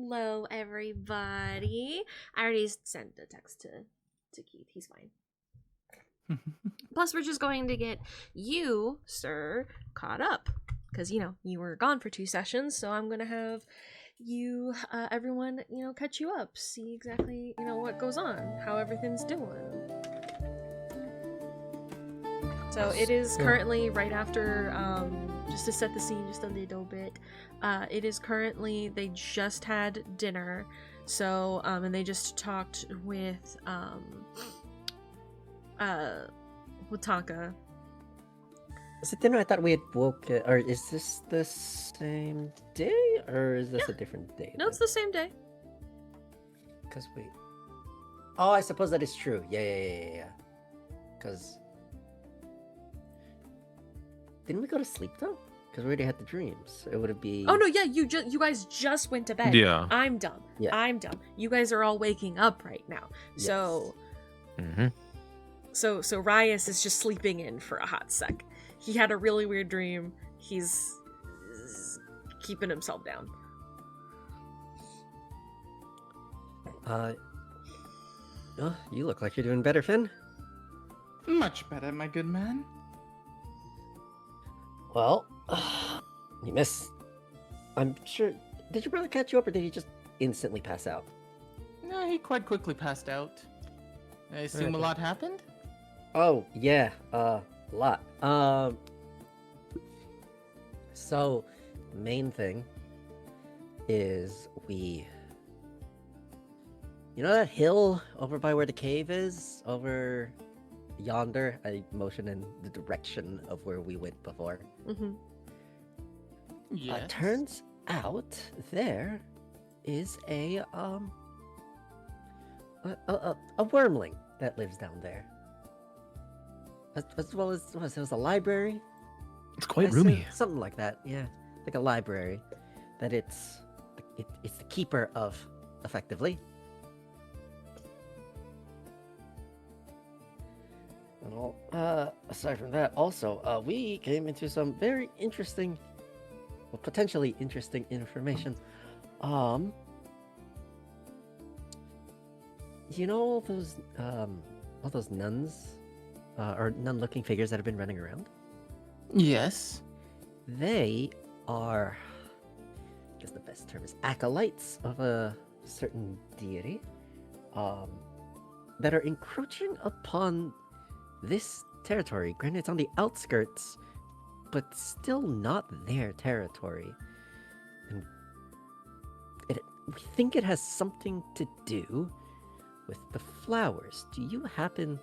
Hello, everybody. I already sent a text to Keith. He's fine. Plus, we're just going to get you, sir, caught up. Because, you were gone for 2 sessions, so I'm going to have you, everyone, catch you up. See exactly, what goes on, how everything's doing. So it is currently right after, just to set the scene just a little bit, it is currently, they just had dinner, so, and they just talked with Taka. Is it dinner? I thought we had or is this the same day, or is this a different day? No, it's the same day. Because oh, I suppose that is true. Yeah. Because... Didn't we go to sleep though? Because we already had the dreams. It would be. Oh no, yeah, you guys just went to bed. Yeah. I'm dumb. Yeah. I'm dumb. You guys are all waking up right now. Yes. So. Mm-hmm. So Ryas is just sleeping in for a hot sec. He had a really weird dream. He's keeping himself down. Oh, you look like you're doing better, Finn. Much better, my good man. Well, you miss. I'm sure. Did your brother catch you up, or did he just instantly pass out? No, he quite quickly passed out. I assume a lot happened? Oh, yeah, a lot. So, main thing is you know that hill over by where the cave is? Over yonder? I motion in the direction of where we went before. Mm-hmm. Yes. Turns out there is a wormling that lives down there. As well as it was a library. It's quite roomy. Something like that, yeah. Like a library. That it's the keeper of, effectively. And all, aside from that, also, we came into some very interesting, well, potentially interesting information. You know all those nuns, or nun-looking figures that have been running around? Yes. They are, I guess the best term is acolytes of a certain deity, that are encroaching upon this territory. Granted, it's on the outskirts, but still not their territory. And we think it has something to do with the flowers. Do you happen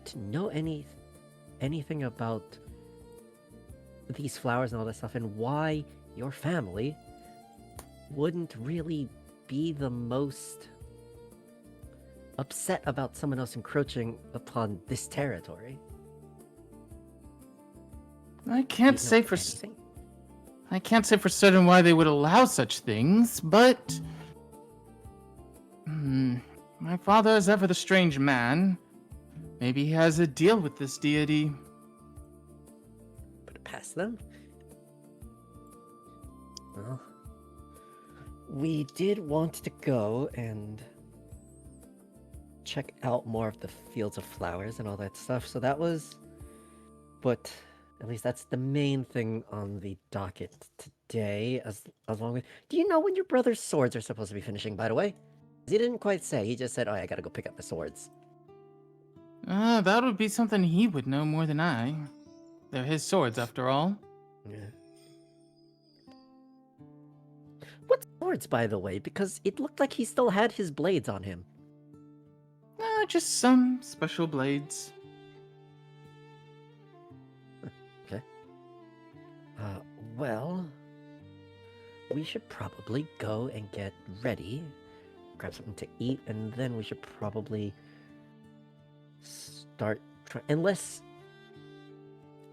to know anything about these flowers and all that stuff, and why your family wouldn't really be the most upset about someone else encroaching upon this territory? I can't say for certain why they would allow such things, but my father is ever the strange man. Maybe he has a deal with this deity. Put it past them. Well, we did want to go and check out more of the fields of flowers and all that stuff, so that was... But at least that's the main thing on the docket today, as long as... Do you know when your brother's swords are supposed to be finishing, by the way? He didn't quite say, he just said, oh, I gotta go pick up the swords. That would be something he would know more than I. They're his swords, after all. Yeah. What swords, by the way? Because it looked like he still had his blades on him. Just some special blades. Okay. Well, we should probably go and get ready, grab something to eat, and then we should probably start unless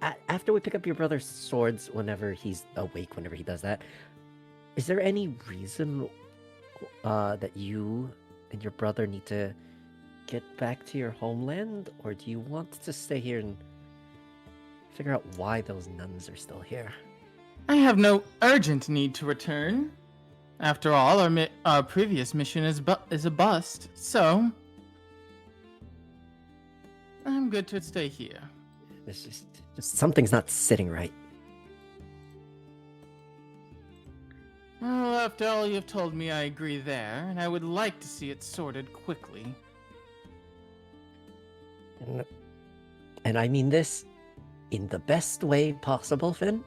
after we pick up your brother's swords, whenever he's awake, whenever he does that, is there any reason that you and your brother need to get back to your homeland, or do you want to stay here and figure out why those nuns are still here? I have no urgent need to return. After all, our previous mission is a bust, so I'm good to stay here. This just something's not sitting right. Well, after all you've told me, I agree there, and I would like to see it sorted quickly. And I mean this in the best way possible, Finn.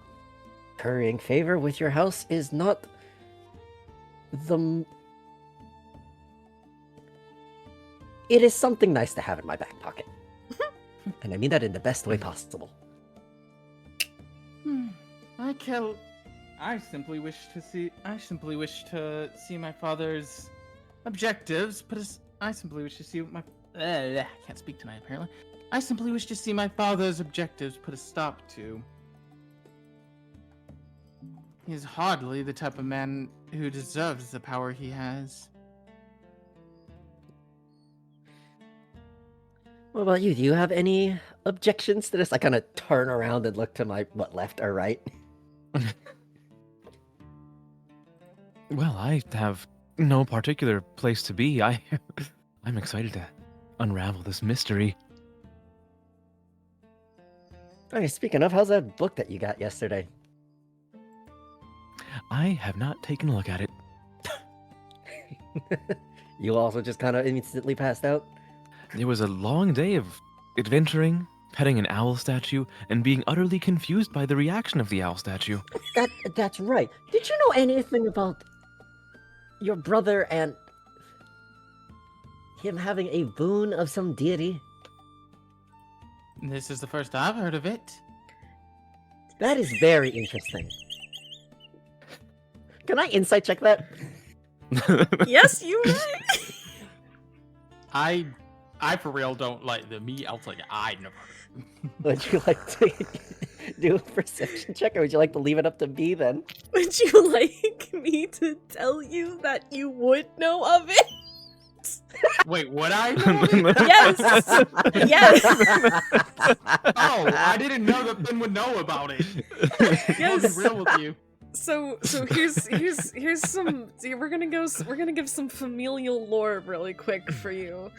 Currying favor with your house is not it is something nice to have in my back pocket. And I mean that in the best way possible. I simply wish to see my father's objectives, I simply wish to see my I can't speak tonight apparently. I simply wish to see my father's objectives put a stop to. He's hardly the type of man who deserves the power he has. What about you? Do you have any objections to this? I kind of turn around and look to my left or right. Well, I have no particular place to be. I'm excited to unravel this mystery. Okay, speaking of, how's that book that you got yesterday? I have not taken a look at it. You also just kind of instantly passed out? It was a long day of adventuring, petting an owl statue, and being utterly confused by the reaction of the owl statue. That's right. Did you know anything about your brother and him having a boon of some deity? This is the first I've heard of it. That is very interesting. Can I insight check that? Yes, you may. I for real don't like the me. I'll tell you, I never. Would you like to do a perception check, or would you like to leave it up to B then? Would you like me to tell you that you would know of it? Wait, would I know of it? Yes. Yes. Oh, I didn't know that Finn would know about it. I'll be Yes. real with you. So here's some. We're gonna give some familial lore really quick for you.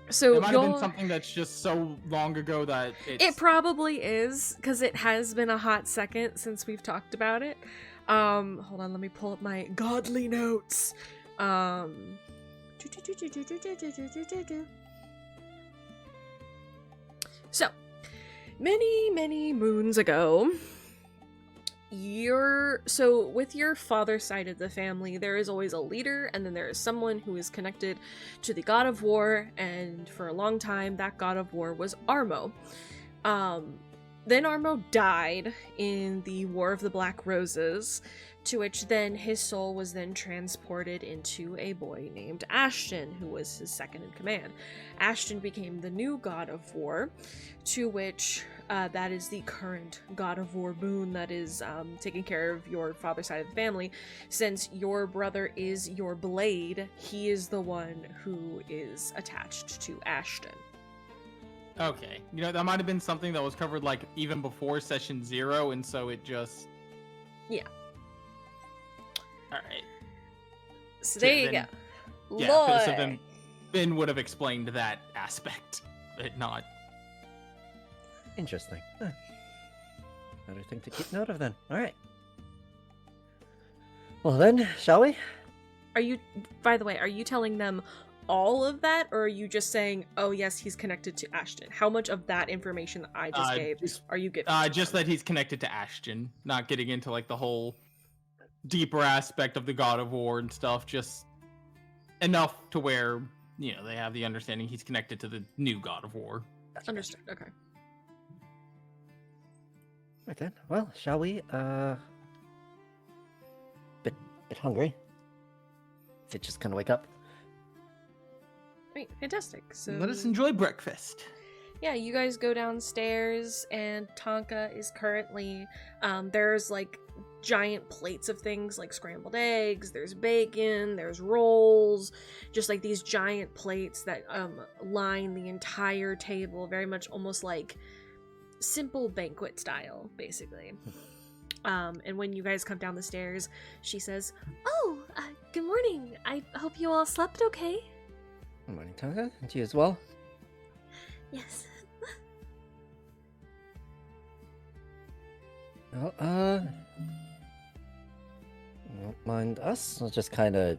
So It might have been something that's just so long ago that it probably is, because it has been a hot second since we've talked about it. Hold on, let me pull up my godly notes. So, many moons ago, with your father's side of the family, there is always a leader, and then there is someone who is connected to the god of war, and for a long time that god of war was Armo. Then Armo died in the War of the Black Roses, to which then his soul was then transported into a boy named Ashton, who was his second in command. Ashton became the new god of war, to which that is the current god of war boon that is taking care of your father's side of the family. Since your brother is your blade, he is the one who is attached to Ashton. Okay. You know, that might have been something that was covered, like, even before session 0, and so it just... Yeah. Alright. So there you then- go. Yeah, Lore. so then Finn would have explained that aspect, but not... Interesting. Huh. Another thing to keep note of then. Alright. Well then, shall we? Are you, by the way, are you telling them all of that, or are you just saying, oh yes, he's connected to Ashton? How much of that information that I just gave are you giving? Just that he's connected to Ashton, not getting into, like, the whole deeper aspect of the God of War and stuff, just enough to where, you know, they have the understanding he's connected to the new God of War. Understood, okay. Right then. Well, shall we? Bit hungry. Did just kind of wake up. Right, fantastic. So Let us enjoy breakfast. yeah, you guys go downstairs, and Tonka is currently there's like giant plates of things like scrambled eggs, there's bacon, there's rolls, just like these giant plates that line the entire table, very much almost like simple banquet style, basically. And when you guys come down the stairs, she says, "Oh, good morning. I hope you all slept okay." Good morning, Tonka. And to you as well. Yes. Well, don't mind us. I'll just kind of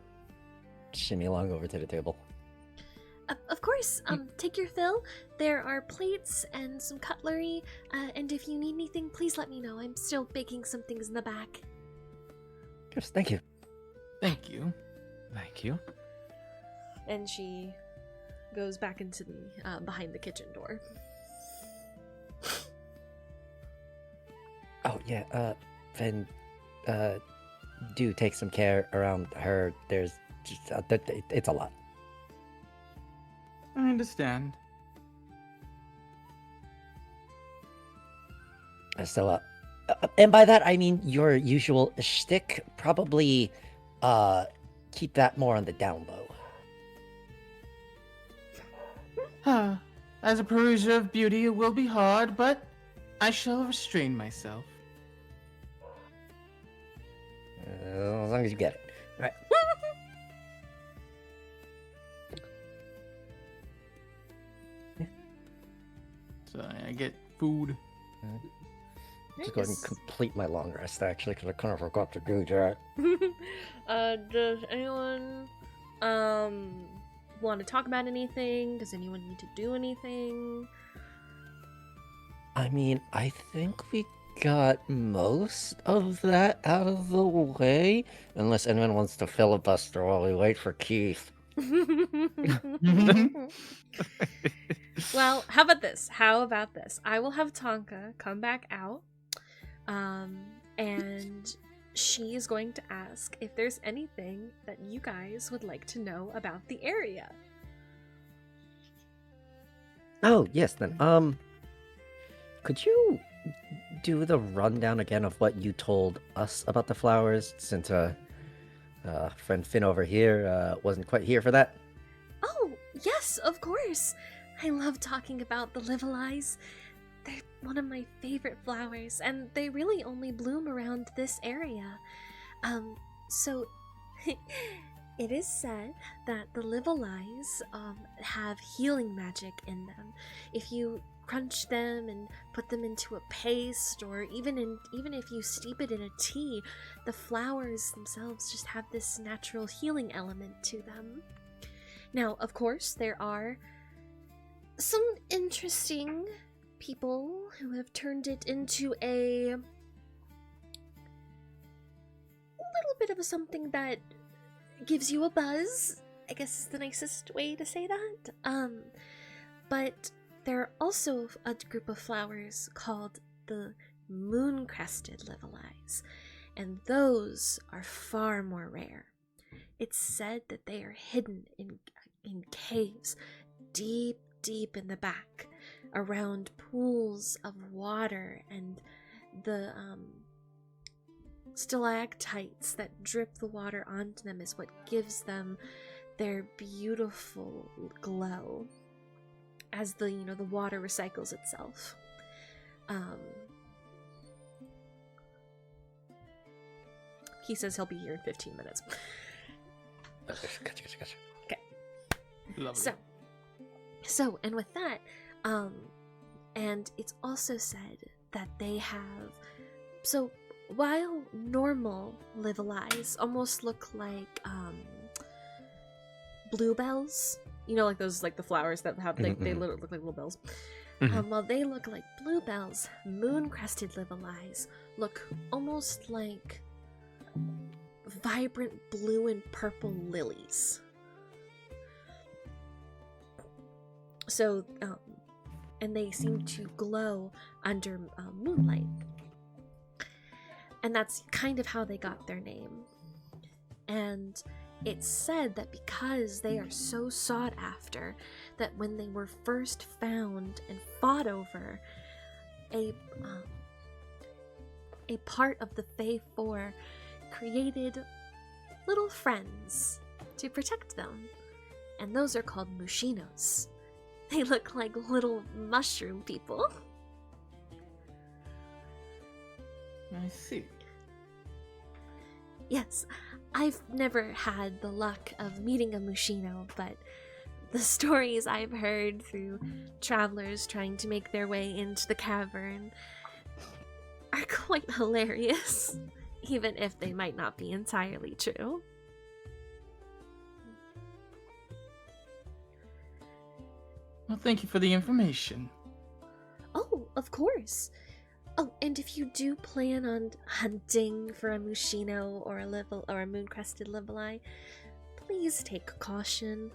shimmy along over to the table. Of course. Take your fill. There are plates and some cutlery. And if you need anything, please let me know. I'm still baking some things in the back. Yes, thank you. Thank you. Thank you. And she goes back into the behind the kitchen door. Oh yeah, Fen, do take some care around her. There's just, it's a lot. I understand. So, and by that I mean your usual shtick. Probably, keep that more on the down low. As a peruser of beauty, it will be hard, but I shall restrain myself. As long as you get it. All right. So I get food. Just go ahead and complete my long rest, actually, because I kind of forgot to do that. Does anyone want to talk about anything? Does anyone need to do anything? I mean, I think we got most of that out of the way, unless anyone wants to filibuster while we wait for Keith. Well, how about this? I will have Tonka come back out, and she is going to ask if there's anything that you guys would like to know about the area. Oh, yes, then, could you do the rundown again of what you told us about the flowers, since, friend Finn over here, wasn't quite here for that? Oh, yes, of course. I love talking about the Liveleyes. They're one of my favorite flowers, and they really only bloom around this area. So it is said that the Liveleyes have healing magic in them. If you crunch them and put them into a paste, or even if you steep it in a tea, the flowers themselves just have this natural healing element to them. Now, of course, there are some interesting people who have turned it into a little bit of something that gives you a buzz, I guess is the nicest way to say that. But there are also a group of flowers called the moon-crested Liveleyes, and those are far more rare. It's said that they are hidden in caves deep in the back, around pools of water, and the stalactites that drip the water onto them is what gives them their beautiful glow as the water recycles itself. He says he'll be here in 15 minutes. Gotcha. Okay. Lovely. So, and with that, and it's also said that they have, so while normal Liveleyes almost look like bluebells, like those, like the flowers that have, they look like little bells. While they look like bluebells, moon-crested Liveleyes look almost like vibrant blue and purple lilies. So, and they seem to glow under moonlight. And that's kind of how they got their name. And it's said that because they are so sought after, that when they were first found and fought over, a part of the Fae Four created little friends to protect them. And those are called Mushinos. They look like little mushroom people. I see. Yes, I've never had the luck of meeting a Mushino, but the stories I've heard through travelers trying to make their way into the cavern are quite hilarious, even if they might not be entirely true. Well, thank you for the information. Oh, of course. Oh, and if you do plan on hunting for a Mushino or a moon-crested Livelei, please take caution.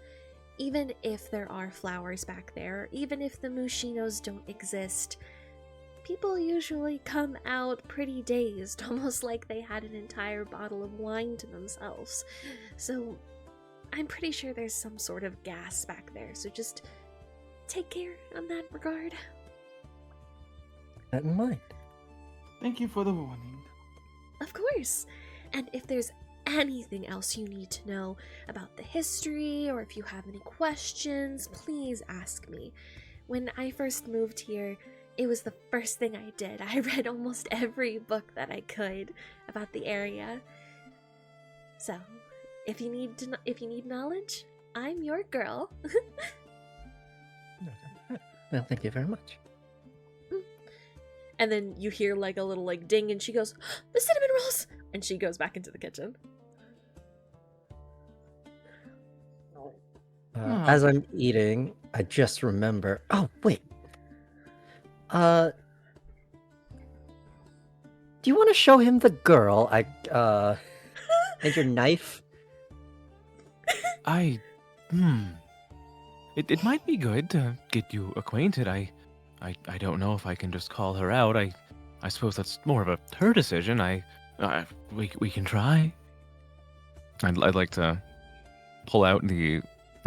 Even if there are flowers back there, even if the Mushinos don't exist, people usually come out pretty dazed, almost like they had an entire bottle of wine to themselves. So I'm pretty sure there's some sort of gas back there, so just take care on that regard. That in mind. Thank you for the warning. Of course. And if there's anything else you need to know about the history, or if you have any questions, please ask me. When I first moved here, it was the first thing I did. I read almost every book that I could about the area. So, if you need knowledge, I'm your girl. Well, thank you very much. And then you hear like a little like ding, and she goes, "The cinnamon rolls!" And she goes back into the kitchen. As I'm eating, I just remember. Oh wait. Do you want to show him the girl? And your knife? It might be good to get you acquainted. I don't know if I can just call her out. I suppose that's more of her decision. We can try. I'd like to pull out the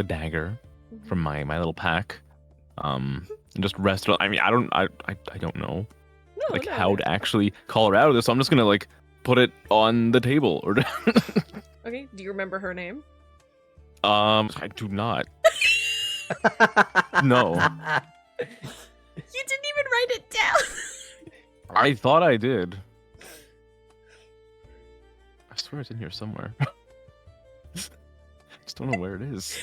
dagger from my little pack, and just rest it. I mean, I don't know how to actually call her out of this. So I'm just gonna like put it on the table or. Okay. Do you remember her name? I do not. No. You didn't even write it down. I thought I did. I swear it's in here somewhere. Just don't know where it is.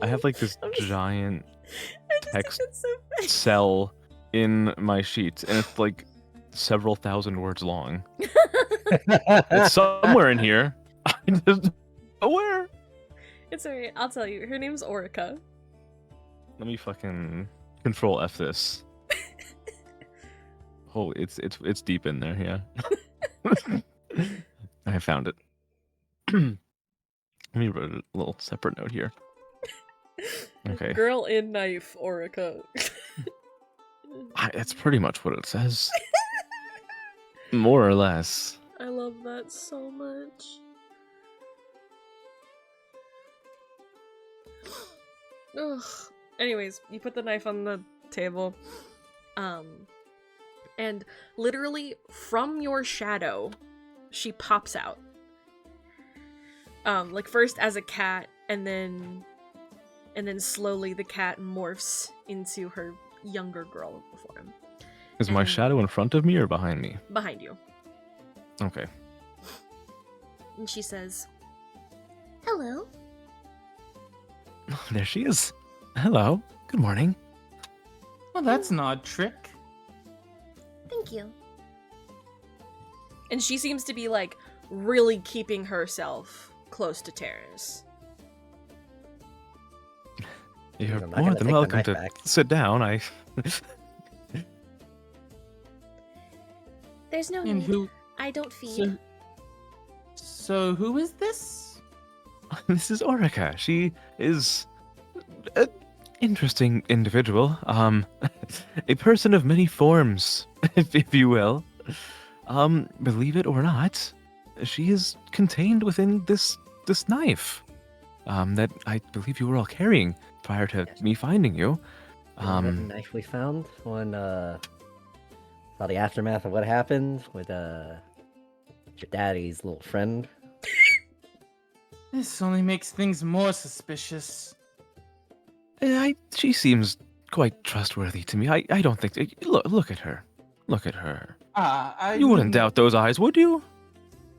I have like this giant text cell in my sheets, and it's like several thousand words long. It's somewhere in here. I just don't know where. It's alright. I'll tell you. Her name's Orica. Let me fucking control F this. Oh, it's deep in there, yeah. I found it. Let me write a little separate note here. Okay. Girl in knife, Orica. That's pretty much what it says. More or less. I love that so much. Ugh. Anyways, you put the knife on the table. And literally from your shadow, she pops out. Like first as a cat, and then slowly the cat morphs into her younger girl form. Is my shadow in front of me or behind me? Behind you. Okay. And she says, "Hello." There she is. Hello. Good morning. Well, that's an odd trick. Thank you. And she seems to be like really keeping herself close to Terrace. You're I'm not more gonna than take the welcome knife to back. sit down. There's no And need. who? I don't feed. So who is this? This is Orica. She is an interesting individual. A person of many forms, if you will. Believe it or not, she is contained within this knife. That I believe you were all carrying prior to me finding you. The knife we found when saw the aftermath of what happened with your daddy's little friend. This only makes things more suspicious. She seems quite trustworthy to me. I don't think. Look at her. Look at her. I You wouldn't mean- doubt those eyes, would you?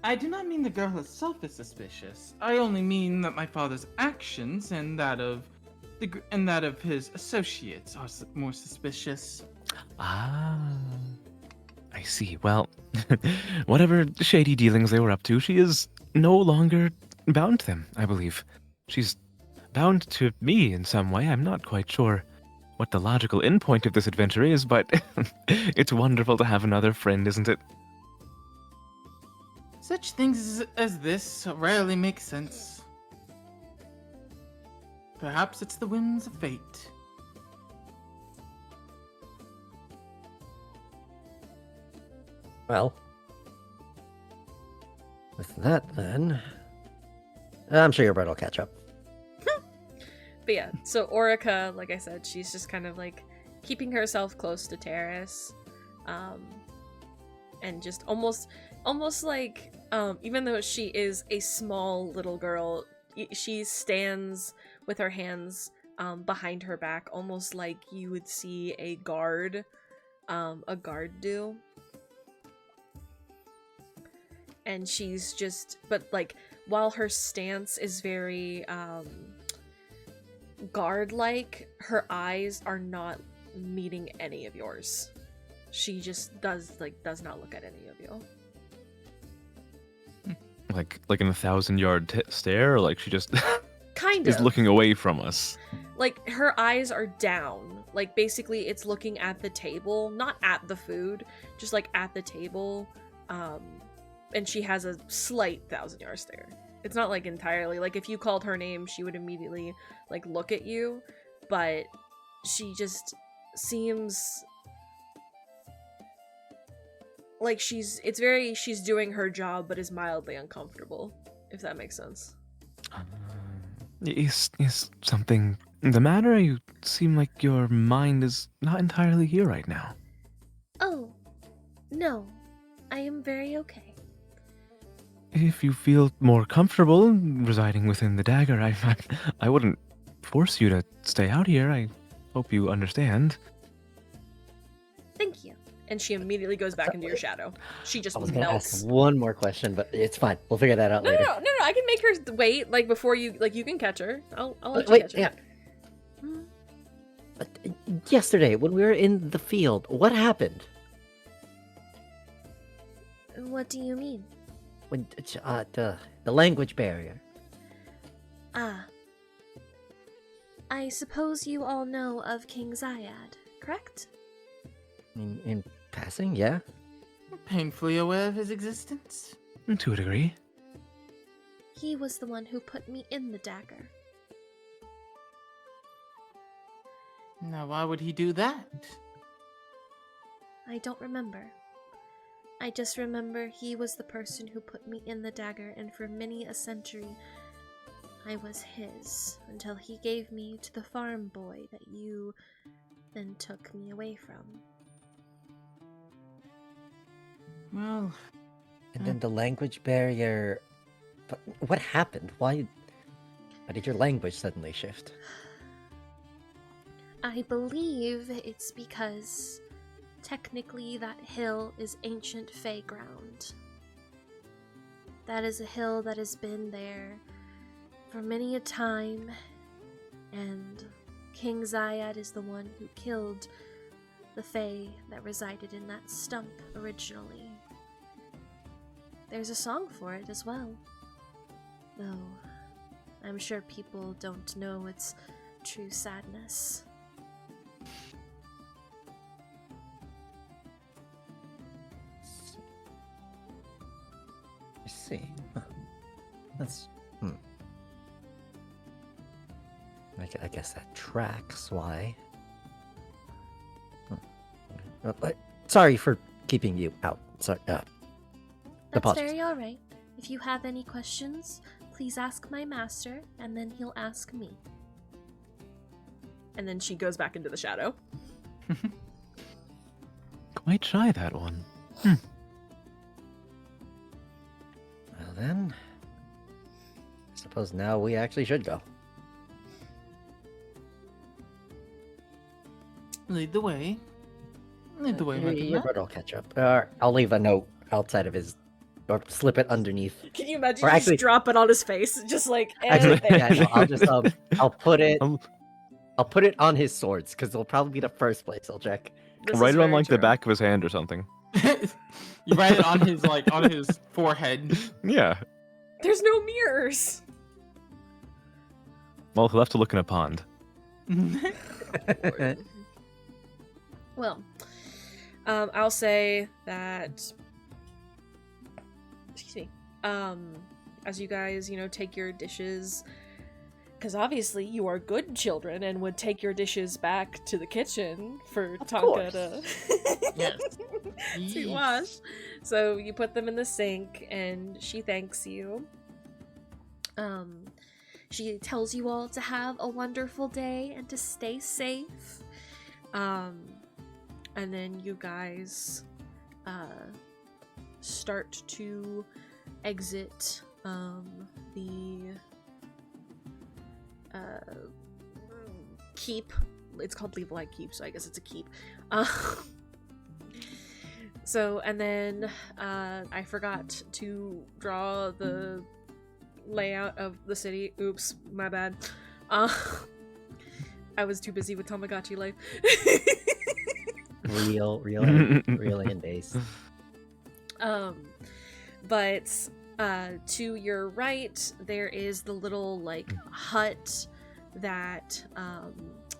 I do not mean the girl herself is suspicious. I only mean that my father's actions and that of his associates are more suspicious. Ah, I see. Well, whatever shady dealings they were up to, she is no longer bound to them, I believe. She's bound to me in some way. I'm not quite sure what the logical endpoint of this adventure is, but it's wonderful to have another friend, isn't it? Such things as this rarely make sense. Perhaps it's the winds of fate. Well, with that then, I'm sure your brother will catch up. But yeah, so Orica, like I said, she's just kind of like keeping herself close to Terrace, and just almost like, even though she is a small little girl, she stands with her hands behind her back, almost like you would see a guard do. And she's just, but like, while her stance is very guard-like, her eyes are not meeting any of yours. She just does not look at any of you. Like in 1,000-yard stare, or like she just Kind is of. looking away from us. Like, her eyes are down. Like, basically, it's looking at the table, not at the food, just like at the table. And she has a slight 1,000-yard stare. It's not like entirely, like, if you called her name, she would immediately like look at you, but she just seems like she's doing her job, but is mildly uncomfortable, if that makes sense. Is something the matter? You seem like your mind is not entirely here right now. Oh, no. I am very okay. If you feel more comfortable residing within the dagger, I wouldn't force you to stay out here. I hope you understand. Thank you. And she immediately goes back into your shadow. She just I was gonna melts. ask one more question, but it's fine. We'll figure that out No, later. I can make her wait, like, before you, like, you can catch her. I'll let you Wait, catch her. yeah. Hmm? Yesterday, when we were in the field, what happened? What do you mean? When the language barrier. Ah. I suppose you all know of King Ziyad, correct? In passing, yeah. Painfully aware of his existence. To a degree. He was the one who put me in the dagger. Now, why would he do that? I don't remember. I just remember he was the person who put me in the dagger, and for many a century I was his, until he gave me to the farm boy that you then took me away from. Well, And then the language barrier. But what happened? Why did your language suddenly shift? I believe it's because technically that hill is ancient Fey ground. That is a hill that has been there for many a time, and King Ziyad is the one who killed the Fey that resided in that stump originally. There's a song for it as well, though I'm sure people don't know its true sadness. I see. Huh. That's. I guess that tracks why. Sorry for keeping you out. Sorry. That's Apologies. very alright. If you have any questions, please ask my master, and then he'll ask me. And then she goes back into the shadow. Quite shy, that one. Well then, I suppose now we actually should go. lead the way. Lead the way, my good Your man. brother will catch up. I'll leave a note outside of his, or slip it underneath. Can you imagine Or you actually- just drop it on his face? Just like, Actually, there. yeah, no, I'll just I'll put it Um, on his swords because it'll probably be the first place I'll check. This Write is it on very like the true. back of his hand or something. You write it on his on his forehead. Yeah. There's no mirrors. Well, he'll have to look in a pond. Well, I'll say that. Excuse me. As you guys, take your dishes, because obviously you are good children and would take your dishes back to the kitchen for Of Tonka course. to Yes. to wash. So you put them in the sink, and she thanks you. She tells you all to have a wonderful day and to stay safe. And then you guys start to exit the keep. It's called Leave Light Keep, so I guess it's a keep. So, and then I forgot to draw the layout of the city. Oops, my bad. I was too busy with Tamagotchi life. real alien base. But to your right, there is the little hut that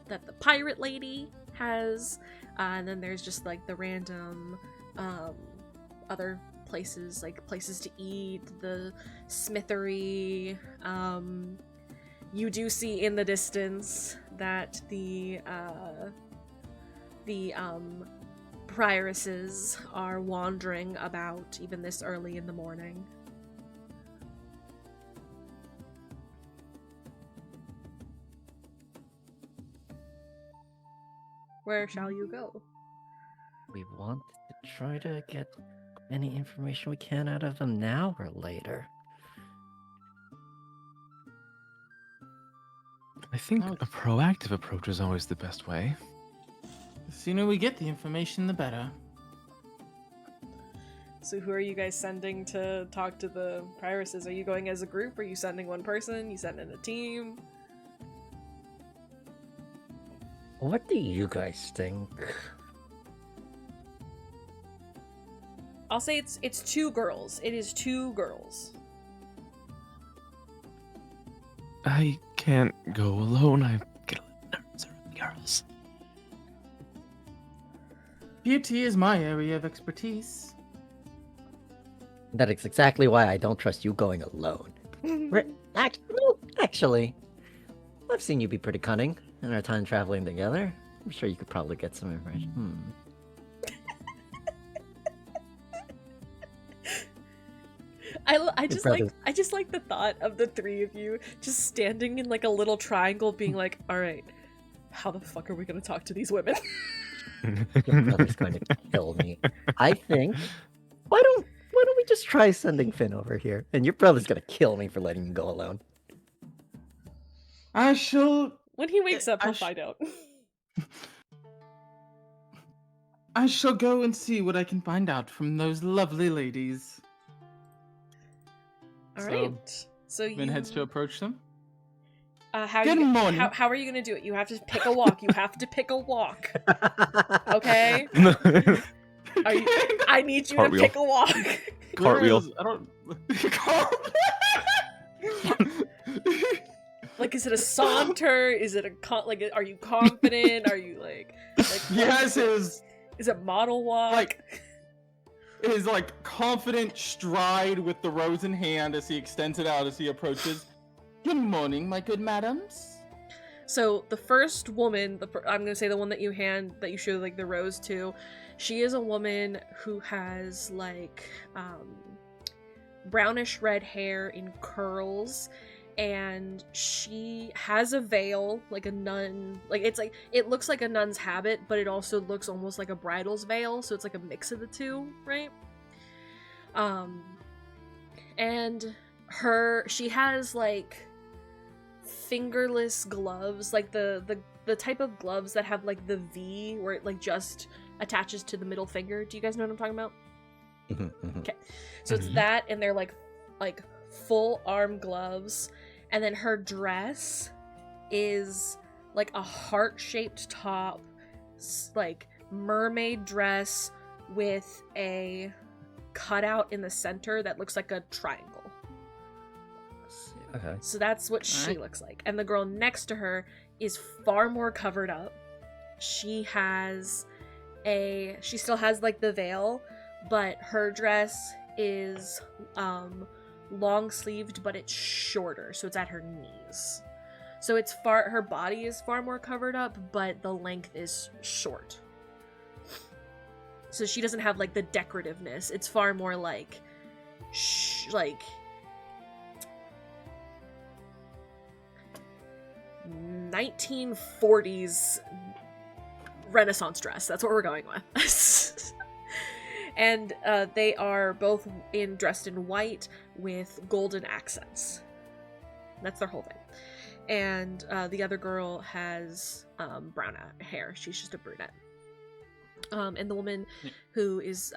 that the pirate lady has, and then there's just the random other places, places to eat, the smithery. You do see in the distance that the prioresses are wandering about even this early in the morning. Where shall you go? We want to try to get any information we can out of them now or later. I think Oh. a proactive approach is always the best way. The sooner we get the information, the better. So who are you guys sending to talk to the prioresses? Are you going as a group? Are you sending one person? You sending a team? What do you guys think? I'll say it's two girls. It is two girls. I can't go alone. I get a little nervous around the girls. Beauty is my area of expertise. That is exactly why I don't trust you going alone. Actually, I've seen you be pretty cunning in our time traveling together. I'm sure you could probably get some information. I just brother. like the thought of the three of you just standing in a little triangle, being like, "All right, how the fuck are we gonna talk to these women?" Your brother's going to kill me. I think. Why don't we just try sending Finn over here? And your brother's gonna kill me for letting you go alone. I shall. When he wakes up, I he'll sh- find out. I shall go and see what I can find out from those lovely ladies. All So, right. So Vin heads to approach them. how Good you, morning. How are you gonna do it? You have to pick a walk. You have to pick a walk. Okay. I need you Cartwheel. to pick a walk. Cartwheel. Where is- I don't. Is it a saunter? Is it are you confident? Are you Yes, is it model walk? his confident stride with the rose in hand as he extends it out as he approaches. Good morning, my good madams. So the first woman, I'm gonna say the one that you show the rose to, she is a woman who has brownish red hair in curls, and she has a veil, like a nun. It looks like a nun's habit, but it also looks almost like a bridal's veil, so it's a mix of the two, right? And she has fingerless gloves, the type of gloves that have the V where it just attaches to the middle finger. Do you guys know what I'm talking about? Mhm. Okay. So it's that, and they're like full arm gloves, and then her dress is like a heart-shaped top, like mermaid dress with a cutout in the center that looks like a triangle. Okay. So that's what she Alright. looks like. And the girl next to her is far more covered up. She still has like the veil, but her dress is long sleeved, but it's shorter, so it's at her knees. So her body is far more covered up, but the length is short. So she doesn't have like the decorativeness. It's far more like 1940s Renaissance dress. That's what we're going with. And they are both dressed in white with golden accents. That's their whole thing. And the other girl has brown hair. She's just a brunette. And the woman who is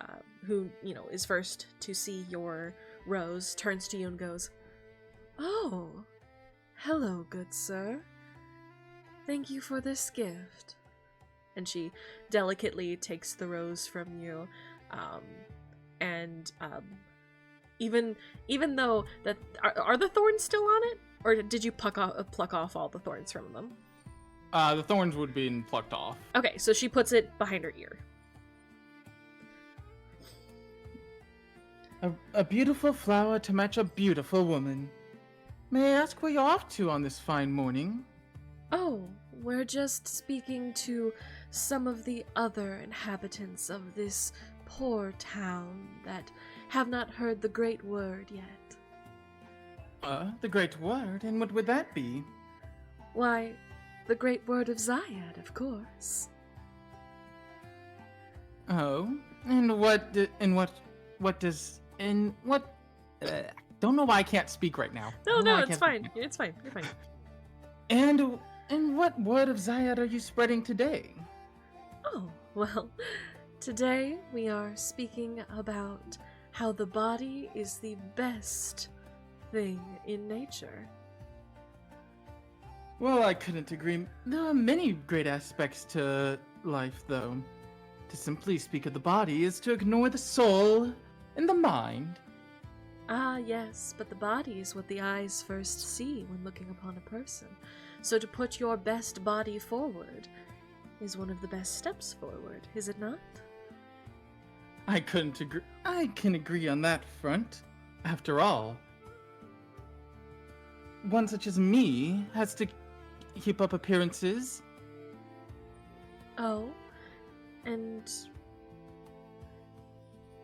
first to see your rose turns to you and goes, "Oh, hello, good sir. Thank you for this gift." And she delicately takes the rose from you, even though that are the thorns still on it, or did you pluck off all the thorns from them? The thorns would be plucked off. Okay, so she puts it behind her ear. A beautiful flower to match a beautiful woman. May I ask where you're off to on this fine morning? Oh, we're just speaking to some of the other inhabitants of this poor town that have not heard the great word yet. The great word, and what would that be? Why, the great word of Ziyad, of course. Oh, and what don't know why I can't speak right now. No, it's fine. It's fine. You're fine. And what word of Ziyad are you spreading today? Oh, well, today we are speaking about how the body is the best thing in nature. Well, I couldn't agree. There are many great aspects to life, though. To simply speak of the body is to ignore the soul and the mind. Ah, yes, but the body is what the eyes first see when looking upon a person. So to put your best body forward is one of the best steps forward, is it not? I couldn't agree. I can agree on that front. After all, one such as me has to keep up appearances. Oh, and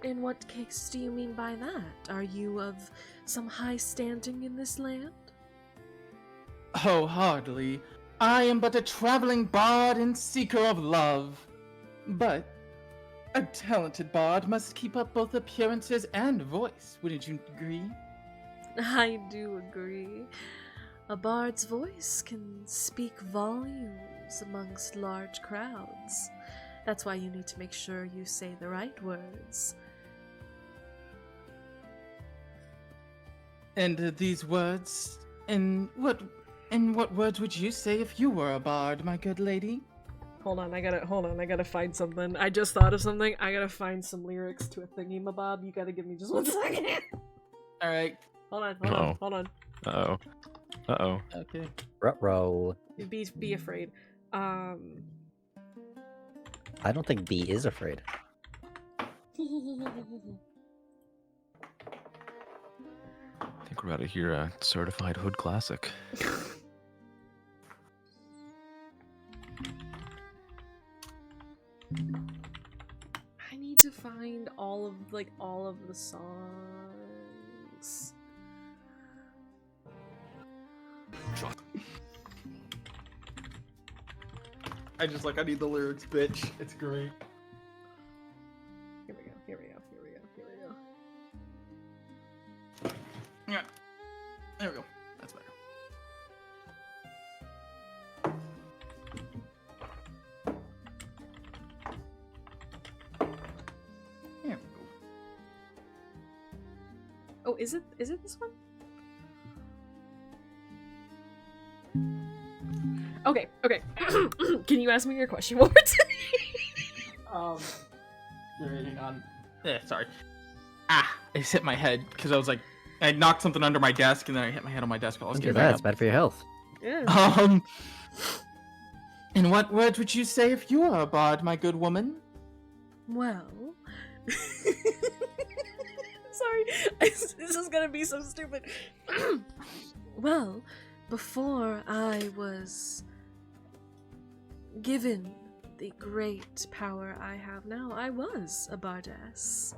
in what case do you mean by that? Are you of some high standing in this land? Oh, hardly. I am but a traveling bard and seeker of love. But a talented bard must keep up both appearances and voice, wouldn't you agree? I do agree. A bard's voice can speak volumes amongst large crowds. That's why you need to make sure you say the right words. And these words, and what words would you say if you were a bard, my good lady? Hold on, I gotta find something. I just thought of something. I gotta find some lyrics to a thingy-mabob. You gotta give me just 1 second. Alright, Hold on. Uh-oh. Uh-oh. okay. Ruh-roh. Be afraid. I don't think B is afraid. I think we're about to hear a certified hood classic. I need to find all of the songs. I need the lyrics, bitch. It's great. Here we go. Yeah. There we go. That's better. Oh, is it this one? Okay. Can you ask me your question one more time? Hang on. Sorry. I just hit my head because I was like, I knocked something under my desk and then I hit my head on my desk. Don't do that. It's bad for your health. Yeah. In what words would you say if you are a bard, my good woman? Well, sorry, this is gonna be so stupid. Well, before I was given the great power I have now, I was a bardess.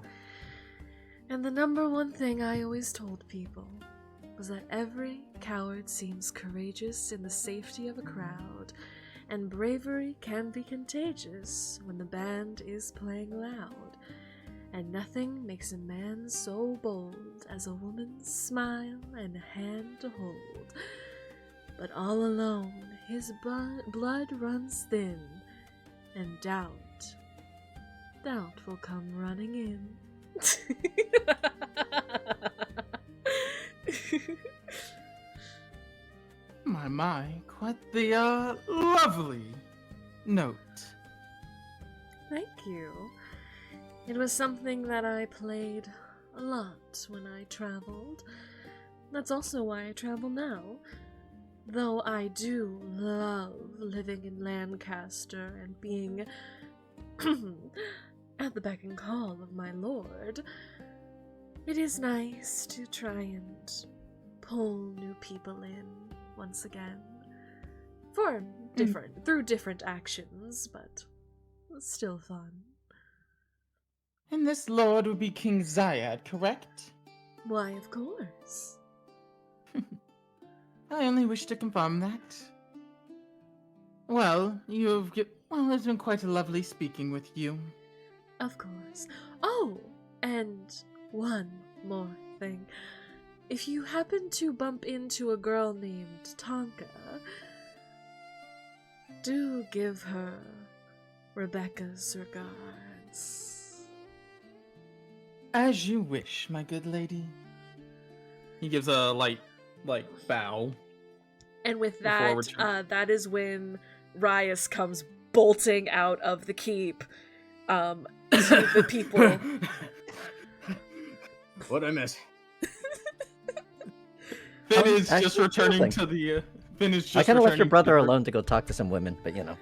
And the number one thing I always told people was that every coward seems courageous in the safety of a crowd, and bravery can be contagious when the band is playing loud, and nothing makes a man so bold as a woman's smile and a hand to hold. But all alone his blood runs thin, and doubt will come running in. My, quite the, lovely note. Thank you. It was something that I played a lot when I traveled. That's also why I travel now. Though I do love living in Lancaster and being at the beck and call of my lord, it is nice to try and pull new people in once again. Through different actions, but it's still fun. And this lord would be King Ziyad, correct? Why, of course. I only wish to confirm that. Well, it's been quite a lovely speaking with you. Of course. Oh, and one more thing. If you happen to bump into a girl named Tonka, do give her Rebecca's regards. As you wish, my good lady. He gives a light, bow. And with Before that, that is when Rias comes bolting out of the keep. To the people. What'd I miss? Finn is actually just returning nothing. to the. Finn is just. I kind of left returning your to brother the- alone to go talk to some women, but you know.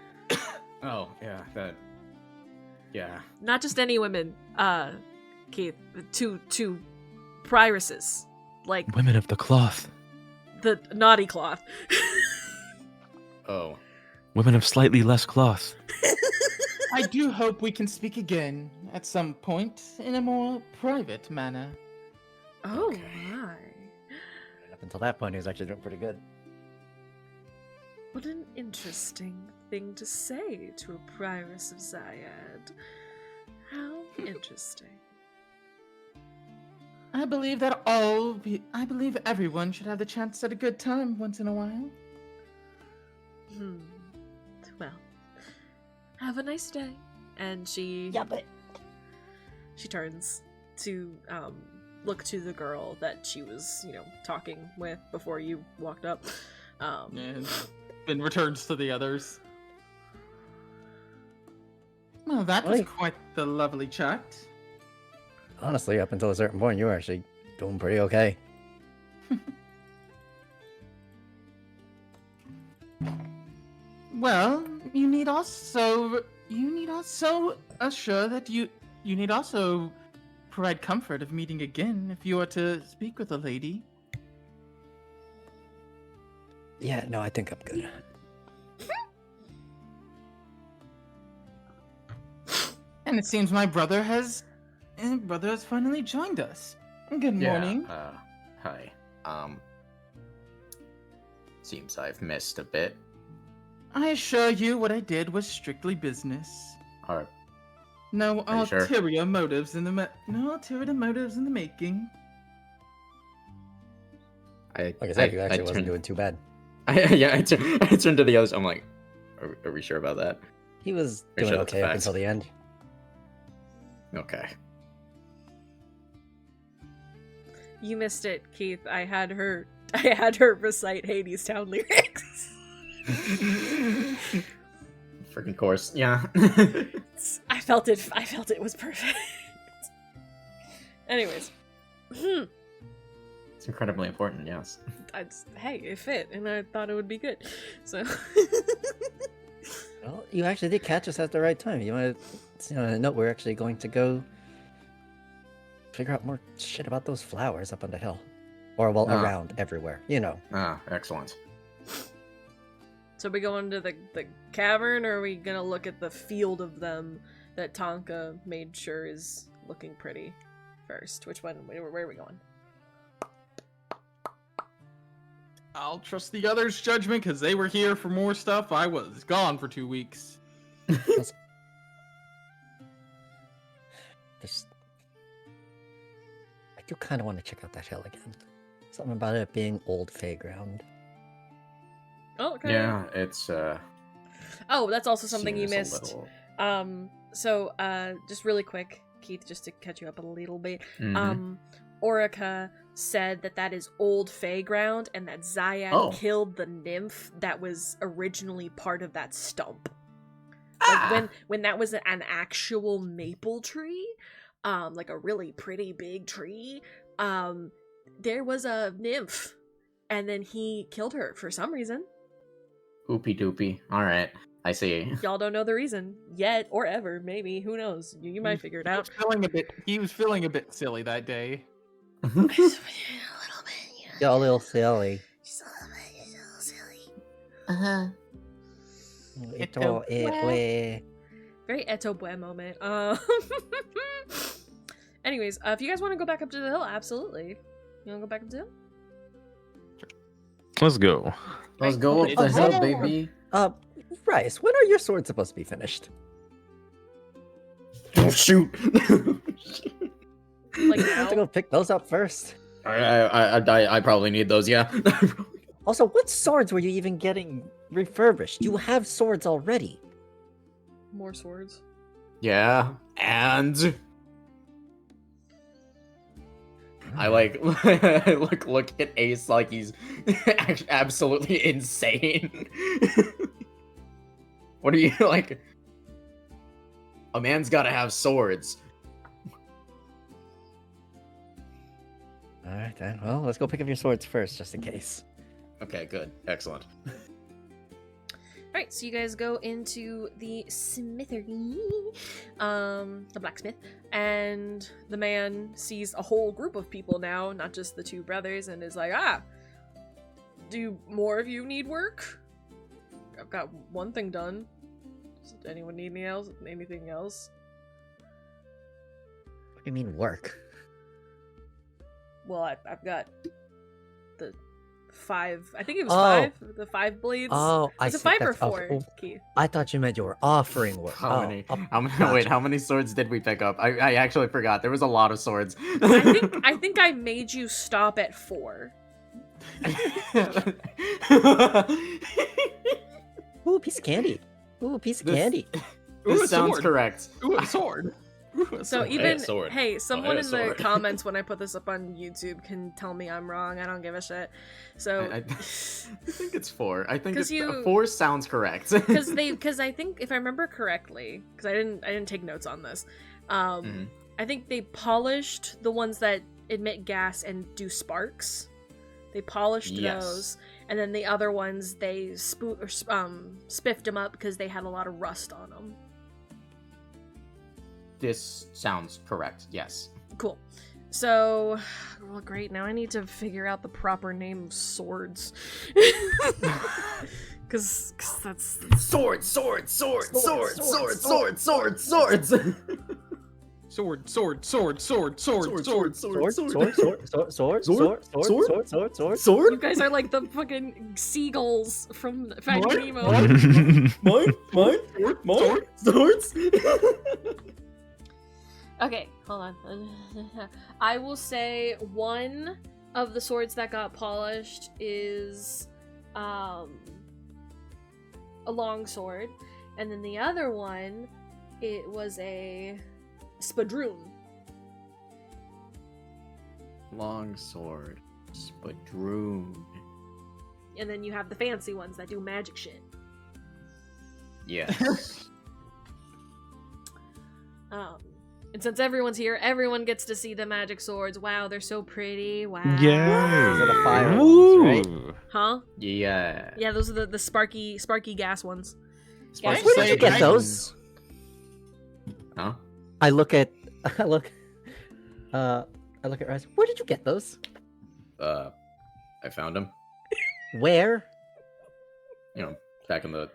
Oh, yeah, that. Yeah. Not just any women, Keith. Two prioresses. Like Women of the cloth. the naughty cloth. Oh. Women of slightly less cloth. I do hope we can speak again at some point in a more private manner. Oh Okay. my. Up until that point, he was actually doing pretty good. What an interesting thing to say to a prioress of Ziyad. How interesting. I believe everyone should have the chance at a good time once in a while. Well, have a nice day. And she turns to look to the girl that she was, talking with before you walked up. And then returns to the others. Well, that was Right. quite the lovely chat. Honestly, up until a certain point, you were actually doing pretty okay. Well, you need also assure that you need also provide comfort of meeting again if you are to speak with a lady. Yeah, no, I think I'm good. And it seems my brother has finally joined us. Good morning. Hi. Seems I've missed a bit. I assure you what I did was strictly business. Are No Are you sure? ulterior motives in the making. I Like I said, you actually I wasn't turned, doing too bad. I turned to the others. I'm like, are we sure about that? He was Pretty doing sure that's a okay up fact. until the end. Okay. You missed it, Keith. I had her recite Hades Town lyrics. Freaking course, yeah. I felt it was perfect. Anyways. It's incredibly important, yes. Hey, it fit, and I thought it would be good. So Well, you actually did catch us at the right time. You want to note we're actually going to go figure out more shit about those flowers up on the hill. Or, well, Ah. around everywhere. You know. Ah, excellent. So we go into the cavern, or are we gonna look at the field of them that Tonka made sure is looking pretty first? Which one? Where are we going? I'll trust the others' judgment because they were here for more stuff. I was gone for 2 weeks. Just... I do kind of want to check out that hill again. Something about it being old Feyground. Oh, okay. Yeah, it's Oh, that's also something you seems a missed. little- So just really quick, Keith, just to catch you up a little bit. Mhm. Orica said that is old Feyground, and that Ziyad Oh. killed the nymph that was originally part of that stump. Ah! Like when that was an actual maple tree, like a really pretty big tree, there was a nymph, and then he killed her for some reason. Oopie doopie. Alright, I see. Y'all don't know the reason yet, or ever. Maybe, who knows? You might figure it out. He was feeling a bit silly that day. A little bit, Yeah, a little silly. just a little silly. Very Eto Bue moment. Anyways, if you guys want to go back up to the hill, absolutely. You want to go back up to the hill? Let's go. Let's go up the Oh. hill, baby. Rice, when are your swords supposed to be finished? Oh, shoot! Like You have to now? go pick those up first. I probably need those, yeah. Also, what swords were you even getting refurbished? You have swords already. More swords. Yeah, and I like look at Ace like he's absolutely insane. What are you like? A man's got to have swords. Alright then, well, let's go pick up your swords first, just in case. Okay, good, excellent. Alright, so you guys go into the smithery, the blacksmith, and the man sees a whole group of people now, not just the two brothers, and is like, do more of you need work? I've got one thing done. Does anyone need anything else? What do you mean, work? Well, I've got the 5, I think it was Oh. 5, the 5 blades. Oh, I It's a see. 5 or That's- oh, 4, oh, Keith. I thought you meant you were offering work. How Oh, many? oh, Wait, gotcha. how many swords did we pick up? I actually forgot. There was a lot of swords. I think I made you stop at 4. Ooh, piece of candy. Ooh, piece of This- candy. Ooh, This a sounds sword. correct. Ooh, a sword. Ooh, a So sword. even sword. hey, someone a in the sword. comments when I put this up on YouTube can tell me I'm wrong. I don't give a shit. So I think it's 4. I think 'Cause it's you- 4 sounds correct. because I think if I remember correctly, because I didn't take notes on this. Mhm. I think they polished the ones that emit gas and do sparks. They polished Yes. those, and then the other ones they spiffed them up because they had a lot of rust on them. This sounds correct. Yes. Cool. So, well, great. Now I need to figure out the proper name of swords. Because that's... Sword, sword, sword, Sword, sword, sword, sword, sword, sword, swords. Sword, sword, sword, sword, sword, sword. Sword, sword, sword, sword, sword, sword, sword. You Sword? guys are like the fucking seagulls from Finding What? Nemo. Mine? Swords? Okay, hold on. I will say one of the swords that got polished is a long sword, and then the other one, it was a spadroon. long sword, Spadroon. And then you have the fancy ones that do magic shit. Yes. And since everyone's here, everyone gets to see the magic swords. Wow, they're so pretty. Wow. Yay! Those are the fire ones, right? Ooh. Huh? Yeah. Yeah, those are the sparky gas ones. Sparky Where did you get Sage. those? Huh? I look at Raz. Where did you get those? I found him. Where? You know, back in that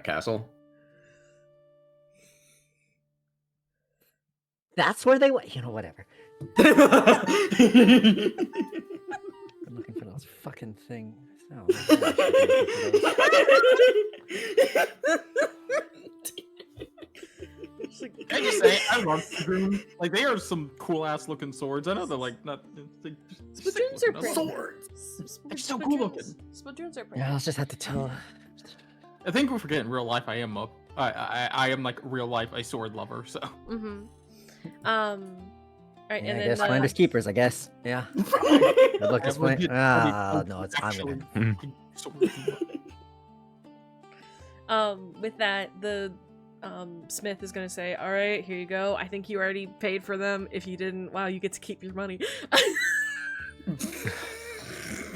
castle. That's where they went. You know, whatever. I'm looking for those fucking things. Oh, Can I just say, I love Spadroon. Like, they are some cool ass looking swords. I know they're like not. Spadroons are pretty. Swords. They're so cool looking. Spadroons are pretty. yeah, I'll just have to tell. I think we forget in real life. I am like real life a sword lover. So. Mm-hmm. All right, Yeah, and I then guess finders keepers. I guess. Yeah. Good luck displaying. No, it's I'm gonna. with that, the Smith is gonna say, "All right, here you go. I think you already paid for them. If you didn't, wow, you get to keep your money."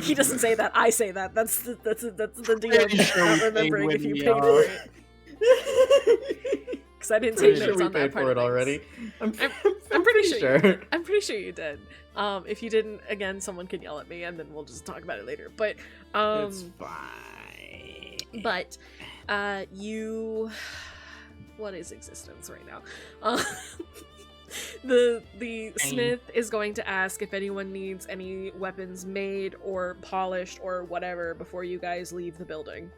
He doesn't say that. I say that. That's the DM not remembering if you paid for it. Because I didn't take notes on that part. For it of already. I'm pretty sure. I'm pretty sure you did. If you didn't, again, someone can yell at me, and then we'll just talk about it later. But It's fine. But you, what is existence right now? The Smith is going to ask if anyone needs any weapons made or polished or whatever before you guys leave the building.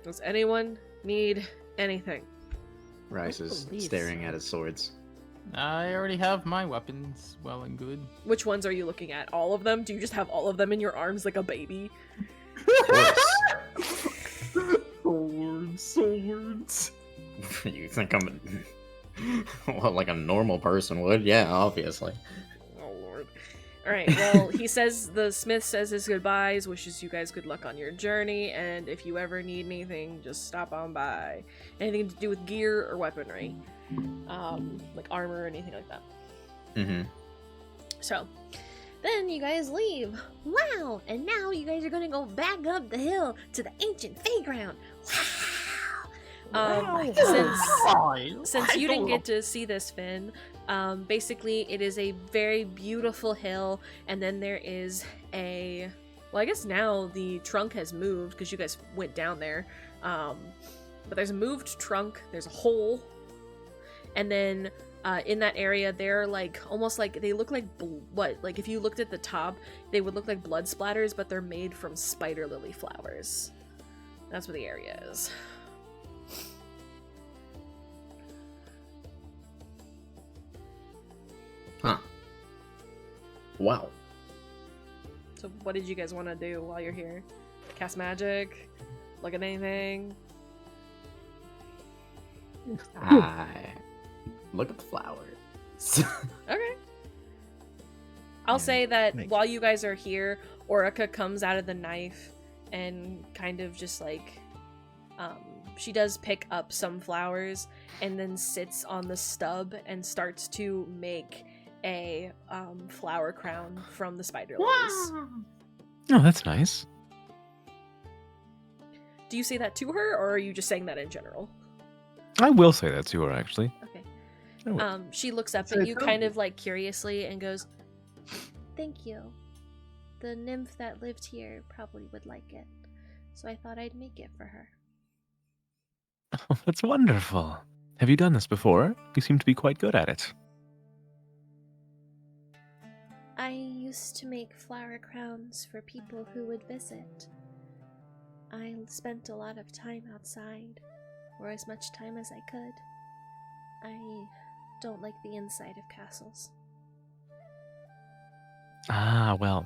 Does anyone need anything? Rice is believe staring so. at his swords. I already have my weapons well and good. Which ones are you looking at? All of them? Do you just have all of them in your arms like a baby? Of course. Swords. You think I'm well, like a normal person would? Yeah, obviously. Oh lord. Alright, well, the Smith says his goodbyes, wishes you guys good luck on your journey, and if you ever need anything, just stop on by. Anything to do with gear or weaponry. Like armor or anything like that. Mm-hmm. So, then you guys leave. Wow! And now you guys are gonna go back up the hill to the ancient fairground. Wow! Since you didn't get to see this, Finn, basically it is a very beautiful hill, and then there is a, well, I guess now the trunk has moved because you guys went down there, but there's a moved trunk, there's a hole, and then in that area they're like almost like they look like like if you looked at the top they would look like blood splatters, but they're made from spider lily flowers. That's where the area is. Huh. Wow. So what did you guys want to do while you're here? Cast magic? Look at anything? Look at the flowers. Okay. I'll say that Make- while you guys are here, Orica comes out of the knife and kind of just like, she does pick up some flowers and then sits on the stub and starts to make a flower crown from the spider lilies. Oh, that's nice. Do you say that to her, or are you just saying that in general? I will say that to her, actually. Okay. I will. She looks up Say at you something. kind of like curiously and goes, Thank you. The nymph that lived here probably would like it, so I thought I'd make it for her. Oh, that's wonderful. Have you done this before? You seem to be quite good at it. I used to make flower crowns for people who would visit. I spent a lot of time outside, or as much time as I could. I don't like the inside of castles. Ah, well,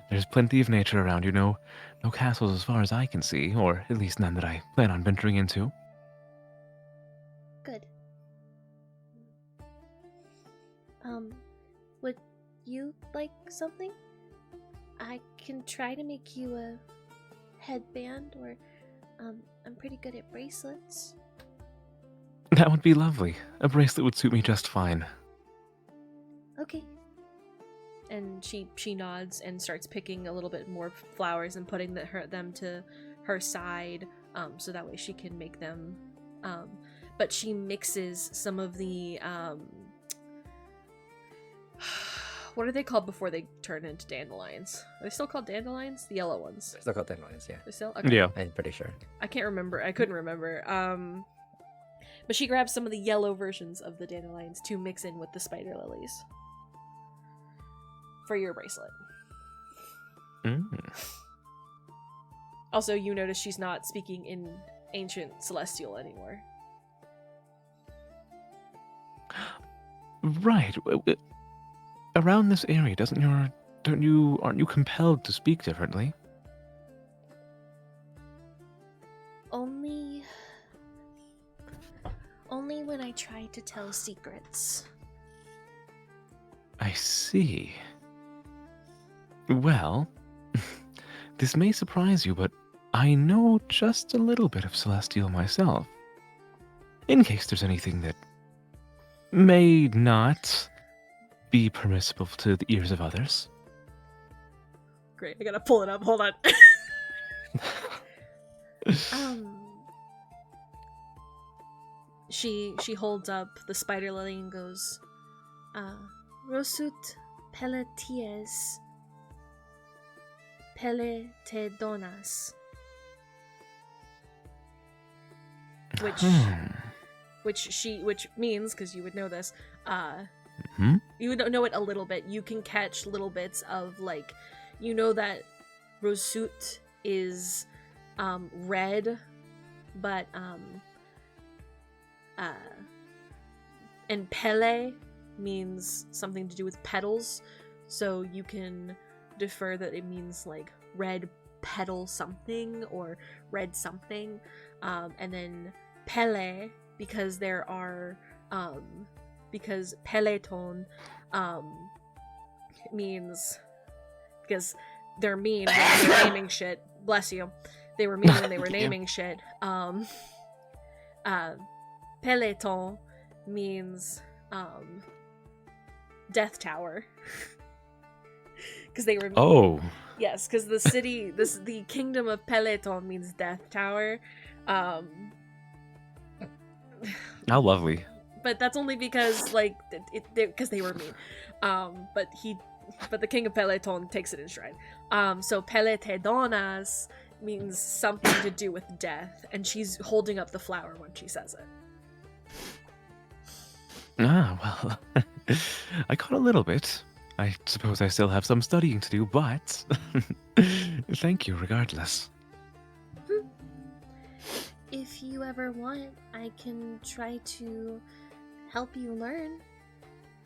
there's plenty of nature around, you know. No castles as far as I can see, or at least none that I plan on venturing into. Good. Would you like something? I can try to make you a headband, or I'm pretty good at bracelets. That would be lovely. A bracelet would suit me just fine. Okay. And she nods and starts picking a little bit more flowers and putting them to her side, so that way she can make them. But she mixes some of the what are they called before they turn into dandelions? Are they still called dandelions? The yellow ones. Still called dandelions, yeah. They still? Okay. Yeah. I'm pretty sure. I can't remember. I couldn't remember. But she grabs some of the yellow versions of the dandelions to mix in with the spider lilies for your bracelet. Also, you notice she's not speaking in ancient celestial anymore. Right. Around this area, aren't you compelled to speak differently? Only when I try to tell secrets. I see. Well, this may surprise you, but I know just a little bit of Celestial myself. In case there's anything that may not be permissible to the ears of others. Great, I gotta pull it up. Hold on. She holds up the spider lily and goes, Rosut peleties pele te donas. Which means, because you would know this, you would know it a little bit. You can catch little bits of, like, you know that Rosut is red, but and Pele means something to do with petals, so you can defer that it means like red petal something or red something, and then Pele because there are because Peloton means because they're mean when they're naming shit. Bless you. They were mean when they were naming shit. Peloton means Death Tower. Because they were yes, because the city, the kingdom of Peloton means Death Tower. How lovely. But that's only because like because they were mean. But the king of Peloton takes it in stride. So Peletedonas means something to do with death, and she's holding up the flower when she says it. Well, I caught a little bit. I suppose I still have some studying to do, but thank you regardless. If you ever want, I can try to help you learn.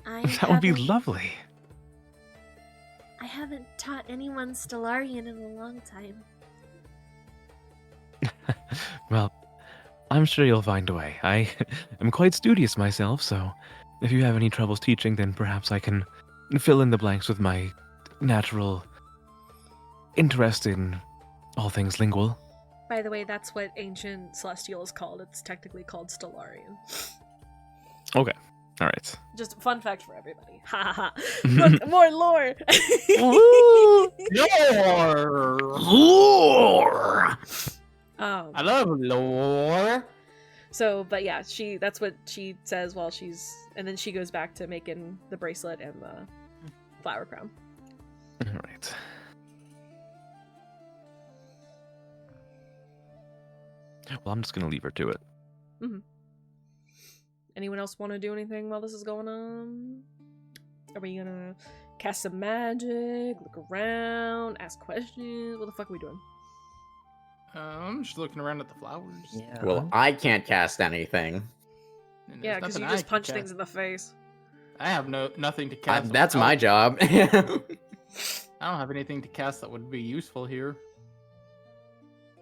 That would be lovely. I haven't taught anyone Stellarian in a long time. Well, I'm sure you'll find a way. I am quite studious myself, so if you have any troubles teaching, then perhaps I can fill in the blanks with my natural interest in all things lingual. By the way, that's what ancient celestial is called. It's technically called Stellarian. Okay. All right. Just a fun fact for everybody. Ha ha ha. Look, more lore. Lore. I love lore. So, but yeah, that's what she says while and then she goes back to making the bracelet and the flower crown. All right. Well, I'm just gonna leave her to it. Mm-hmm. Anyone else want to do anything while this is going on? Are we gonna cast some magic, look around, ask questions? What the fuck are we doing? I'm just looking around at the flowers. Yeah. Well, I can't cast anything. And Yeah, there's because you nothing I just can punch cast. things in the face. I have nothing to cast. That's my job. I don't have anything to cast that would be useful here.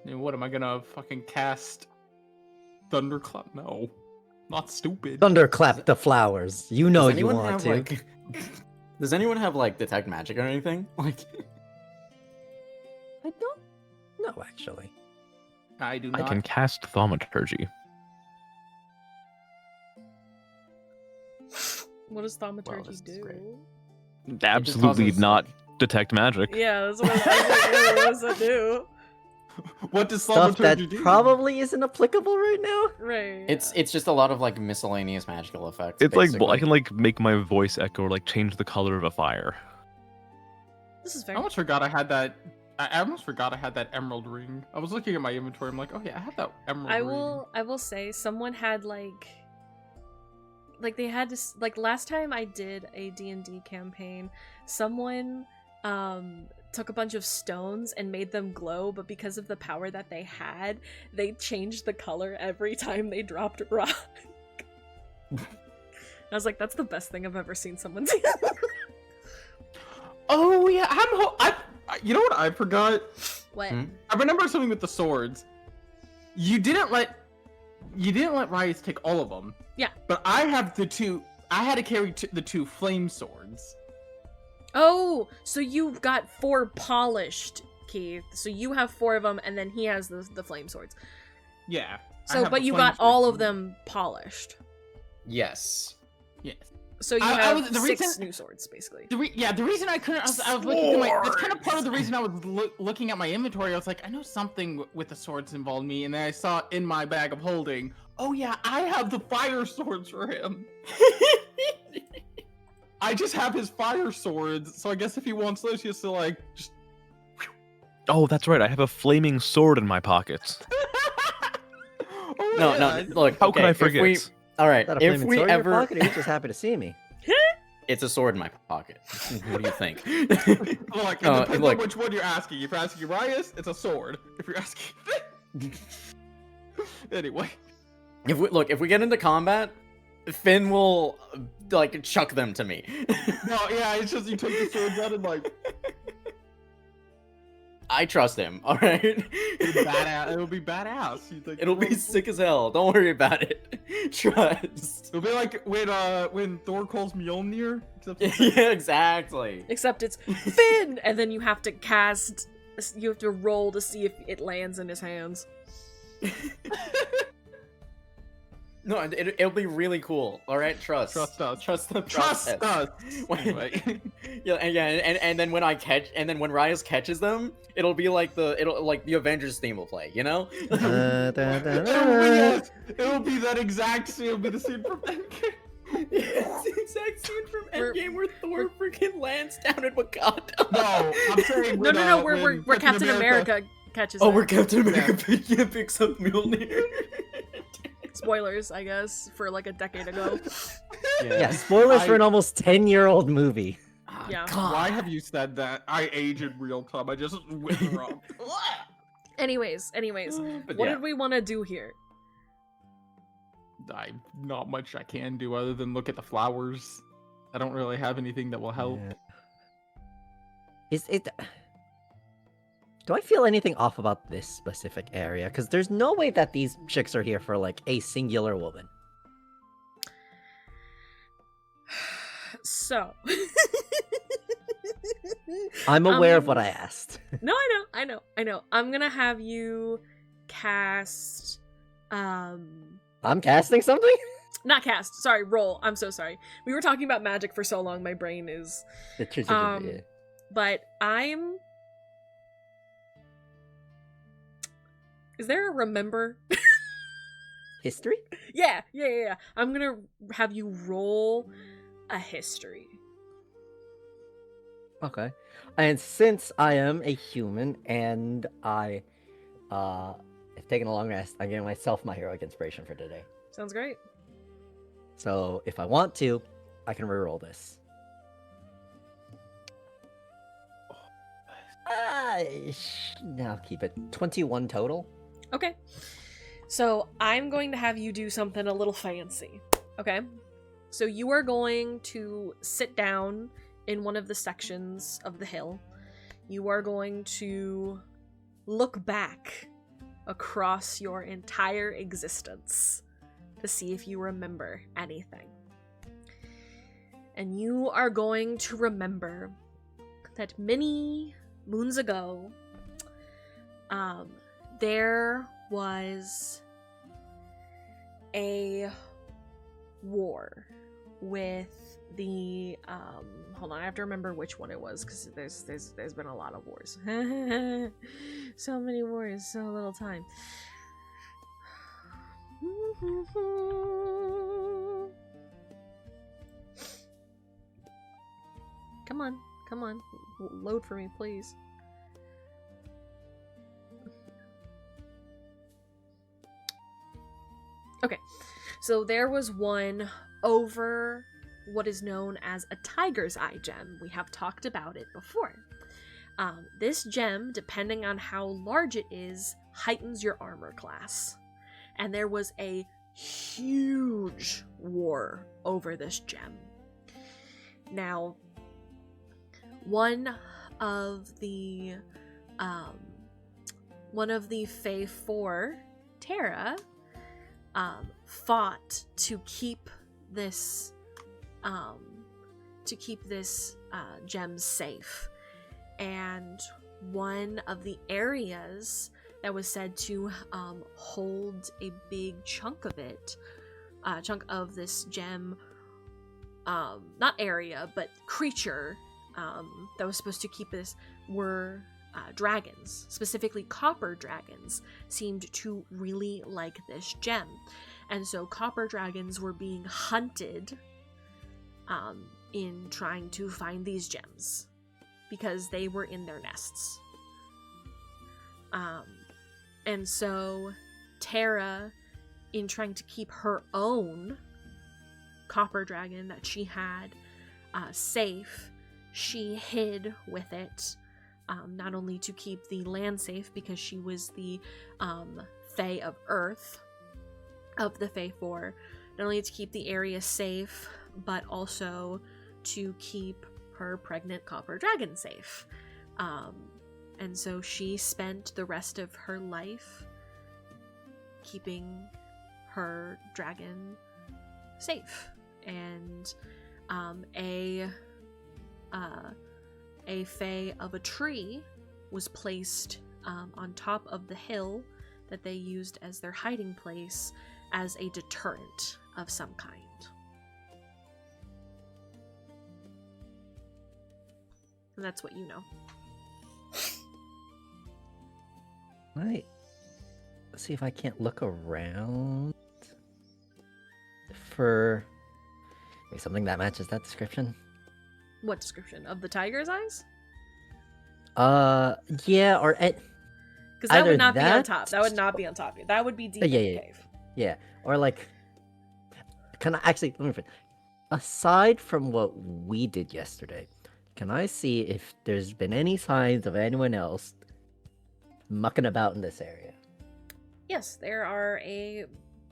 And what am I gonna fucking cast? Thunderclap? No, not stupid. Thunderclap the flowers. You know Does you anyone want have, to. like, Does anyone have like detect magic or anything? Like, I don't know, actually. I do I not. can cast thaumaturgy. What does thaumaturgy this is do? great. Absolutely causes, not like- detect magic. Yeah, that's what I was like, what does that do? What does Stuff that thaumaturgy do? probably isn't applicable right now. Right. It's just a lot of like miscellaneous magical effects. It's like I basically. can like make my voice echo or like change the color of a fire. This is I very. almost forgot I had that. I almost forgot I had that emerald ring. I was looking at my inventory. I'm like, oh yeah, I have that emerald ring. I will say someone had like they had to like last time I did a D&D campaign, someone took a bunch of stones and made them glow, but because of the power that they had, they changed the color every time they dropped rock. I was like, that's the best thing I've ever seen someone do. Oh yeah, you know what I forgot? What? Hmm? I remember something with the swords. You didn't let Riot take all of them. Yeah. But I have the two. I had to carry the two flame swords. Oh, so you've got 4 polished, Keith. So you have 4 of them, and then he has the flame swords. Yeah. I So, have but the you flame got all swords. of them polished. Yes. Yes. So you I have was- the 6 reason- new swords, basically. The reason I couldn't, I was looking through my. That's kind of part of the reason I was looking at my inventory. I was like, I know something with the swords involved me, and then I saw in my bag of holding. Oh yeah, I have the fire swords for him. I just have his fire swords, so I guess if he wants those, he has to like just. Oh, that's right. I have a flaming sword in my pockets. Oh, No, yeah. no. Look, How okay, could I if forget? we- all right, Is that a if flaming we sword in ever, your pocket, or you're just happy to see me? it's a sword in my pocket. What do you think? Look, it No, depends look. on which one you're asking. If you're asking Urias, it's a sword. If you're asking. Anyway. If we get into combat, Finn will like chuck them to me. No, yeah, it's just you took the swords out and like. I trust him. All right. It'll be badass. You think, It'll be sick as hell. Don't worry about it. Trust. It'll be like when Thor calls Mjolnir. Except Yeah, exactly. Except it's Finn, and then you have to cast. You have to roll to see if it lands in his hands. No, it'll be really cool. All right, trust. Trust us. Trust the Trust process. us. When- Anyway. and then when Rias catches them, it'll be like the Avengers theme will play, you know? It'll be that exact scene. It'll be the scene from Endgame. It's the exact scene from We're- Endgame where Thor freaking lands down at Wakanda. No, I'm saying No, when we're Captain America catches. Oh, it. we're Captain America picks up Mjolnir. Spoilers, I guess, for like a decade ago. Yeah, spoilers for an almost 10-year-old movie. Ah, Yeah. God. Why have you said that? I age in real time. I just went wrong. Anyways, But what yeah. did we want to do here? Not much I can do other than look at the flowers. I don't really have anything that will help. Yeah. Is it? Do I feel anything off about this specific area? Because there's no way that these chicks are here for like a singular woman. So, I'm aware of what I asked. No, I know. I'm gonna have you cast. I'm casting something? Not cast. Sorry, roll. I'm so sorry. We were talking about magic for so long. My brain is. Yeah. But I'm. Is there a remember? History? Yeah. I'm gonna have you roll a history. Okay. And since I am a human and I have taken a long rest, I'm giving myself my heroic inspiration for today. Sounds great. So if I want to, I can reroll this. Now keep it 21 total. Okay. So I'm going to have you do something a little fancy. Okay. So you are going to sit down in one of the sections of the hill. You are going to look back across your entire existence to see if you remember anything. And you are going to remember that many moons ago, there was a war with the hold on, I have to remember which one it was because there's been a lot of wars. So many wars, so little time. Come on, load for me, please. Okay, so there was one over what is known as a tiger's eye gem. We have talked about it before. This gem, depending on how large it is, heightens your armor class. And there was a huge war over this gem. Now, one of the Fae 4, Terra, fought to keep this gem safe, and one of the areas that was said to hold a big chunk of it, chunk of this gem, not area but creature, that was supposed to keep this, were dragons, specifically copper dragons, seemed to really like this gem. And so copper dragons were being hunted in trying to find these gems because they were in their nests. And so Terra, in trying to keep her own copper dragon that she had safe, she hid with it, not only to keep the land safe because she was the Fae of Earth, of the Fae 4, not only to keep the area safe, but also to keep her pregnant copper dragon safe. And so she spent the rest of her life keeping her dragon safe. And a Fae of a tree was placed on top of the hill that they used as their hiding place as a deterrent of some kind. And that's what you know. Right. Let's see if I can't look around for something that matches that description. What description? Of the tiger's eyes? Yeah, or Because that would either not be on that- top. That would not be on top. That would be deep Yeah, in the yeah. cave. Yeah, or like, can I actually, let me finish. Aside from what we did yesterday, can I see if there's been any signs of anyone else mucking about in this area? Yes, there are a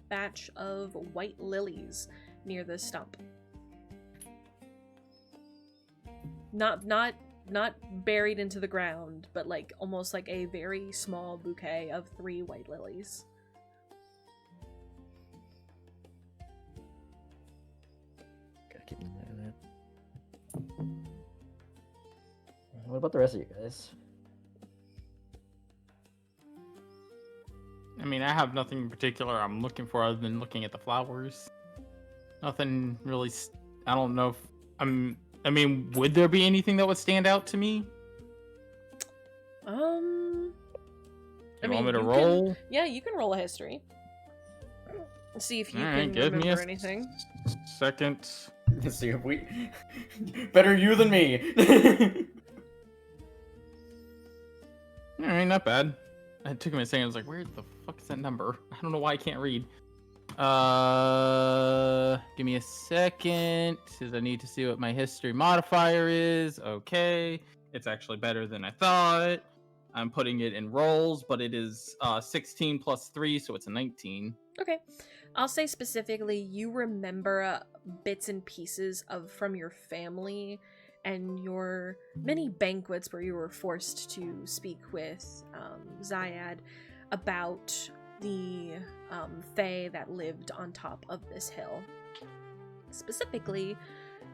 batch of white lilies near the stump. Not buried into the ground, but like almost like a very small bouquet of 3 white lilies. Gotta keep an eye on that. What about the rest of you guys? I mean, I have nothing in particular I'm looking for other than looking at the flowers. Nothing really. I don't know if I mean, would there be anything that would stand out to me? You Want me to you roll? Yeah, you can roll a history. See if you Alright, can give me remember a anything. second. See if we better you than me. Alright, not bad. It took me a second. I was like, where the fuck is that number? I don't know why I can't read. Give me a second, because I need to see what my history modifier is. Okay. It's actually better than I thought. I'm putting it in rolls, but it is 16 plus 3, so it's a 19. Okay. I'll say specifically, you remember bits and pieces from your family and your many banquets where you were forced to speak with Ziyad about the Fae that lived on top of this hill. Specifically,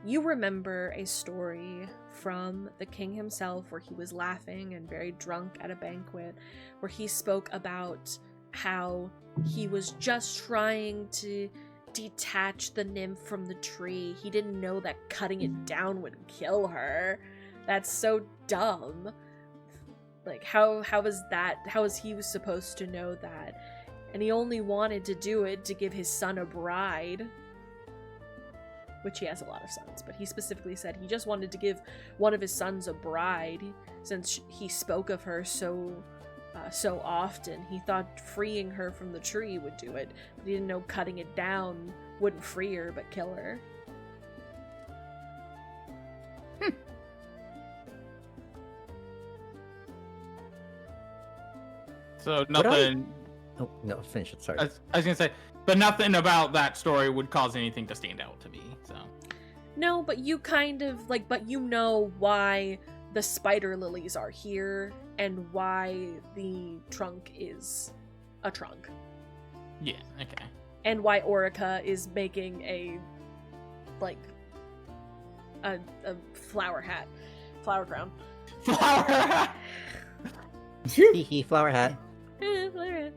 You remember a story from the king himself where he was laughing and very drunk at a banquet, where he spoke about how he was just trying to detach the nymph from the tree. He didn't know that cutting it down would kill her. That's so dumb. Like, how was he supposed to know that? And he only wanted to do it to give his son a bride. Which he has a lot of sons, but he specifically said he just wanted to give one of his sons a bride, since he spoke of her so often. He thought freeing her from the tree would do it, but he didn't know cutting it down wouldn't free her, but kill her. So nothing. Oh, no, finish it, sorry. I was gonna say, but nothing about that story would cause anything to stand out to me. So. No, but you kind of, like, but you know why the spider lilies are here, and why the trunk is a trunk. Yeah, okay. And why Orica is making a flower hat. Flower crown. Flower hat! Hee hee, flower hat. Flower hat.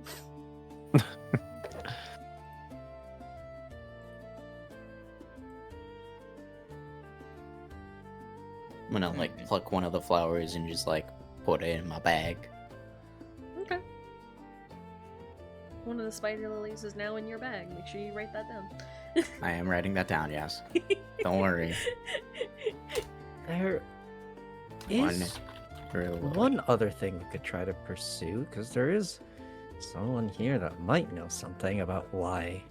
I'm gonna like pluck one of the flowers and just like put it in my bag. Okay. One of the spider lilies is now in your bag. Make sure you write that down. I am writing that down, yes. Don't worry. There is one other thing we could try to pursue, because there is someone here that might know something about why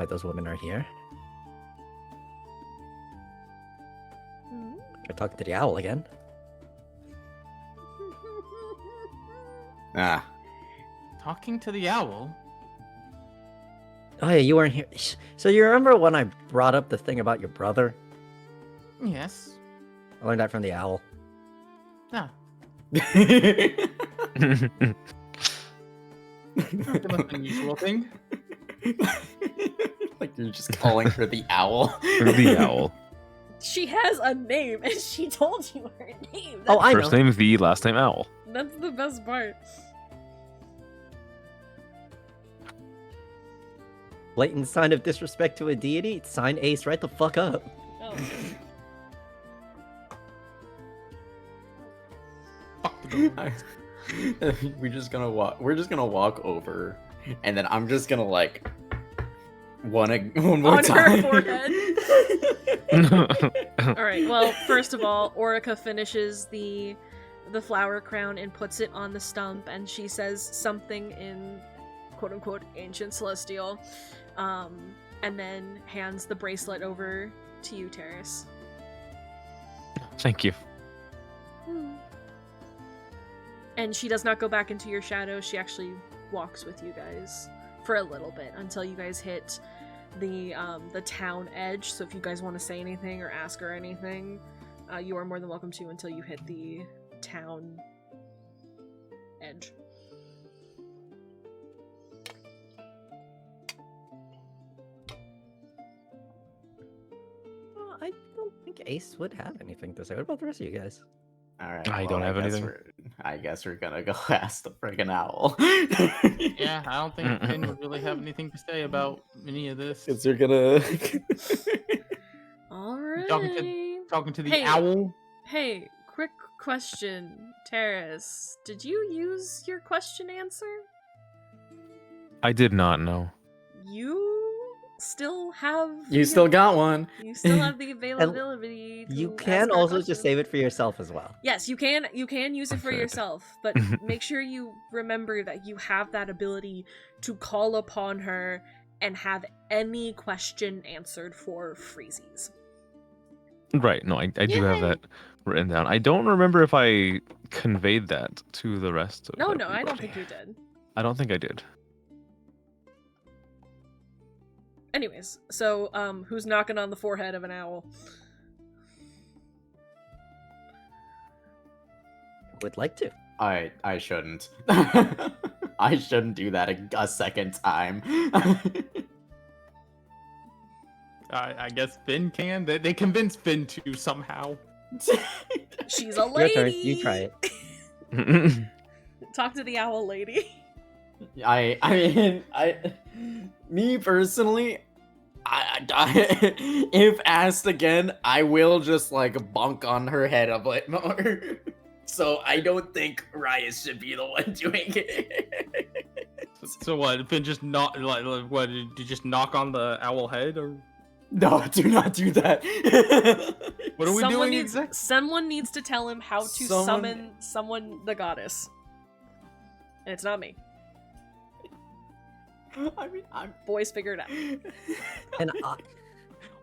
those women are here. I talked to the owl again. Ah. Talking to the owl? Oh yeah, you weren't here. So you remember when I brought up the thing about your brother? Yes. I learned that from the owl. Ah. Not the most unusual thing. Like you're just calling her the owl. The owl. She has a name, and she told you her name. Oh, I First know. name V, last name Owl. That's the best part. Blatant sign of disrespect to a deity. Sign Ace right the fuck up. Oh. Fuck the gold. We're just gonna walk over, and then I'm just gonna like one more On time. her forehead. Alright, well, first of all, Orica finishes the flower crown and puts it on the stump, and she says something in quote-unquote ancient celestial, and then hands the bracelet over to you, Terrace. Thank you. And she does not go back into your shadow. She actually walks with you guys for a little bit until you guys hit the town edge. So if you guys want to say anything or ask her anything, you are more than welcome to until you hit the town edge. Well, I don't think Ace would have anything to say. What about the rest of you guys? All right. I don't have anything. I guess we're gonna go ask the friggin' owl. Yeah, I don't think Finn would really have anything to say about any of this. Because they're gonna. Alright. Talking to the Hey. owl. Hey, quick question, Terrace. Did you use your question answer? I did not know. You still have You still got one. You still have the availability. You to can ask her also question. just save it for yourself as well. Yes, you can. You can use it for Perfect. yourself, but make sure you remember that you have that ability to call upon her and have any question answered for freezies. Right, no, I do have that written down. I don't remember if I conveyed that to the rest of No, I don't everybody. think you did. I don't think I did. Anyways, so who's knocking on the forehead of an owl? Would like to. I shouldn't. I shouldn't do that a second time. I guess Finn can. They convinced Finn to somehow. She's a Your lady. turn. You try it. Talk to the owl lady. Me personally, if asked again, I will just like bonk on her head a bit more. So I don't think Riot should be the one doing it. So what? Finn just not like what? Did you just knock on the owl head or? No, do not do that. What are we doing needs, exactly? Someone needs to tell him how to Someone- summon the goddess. And it's not me. I mean, I'm. Boys, figure it out. And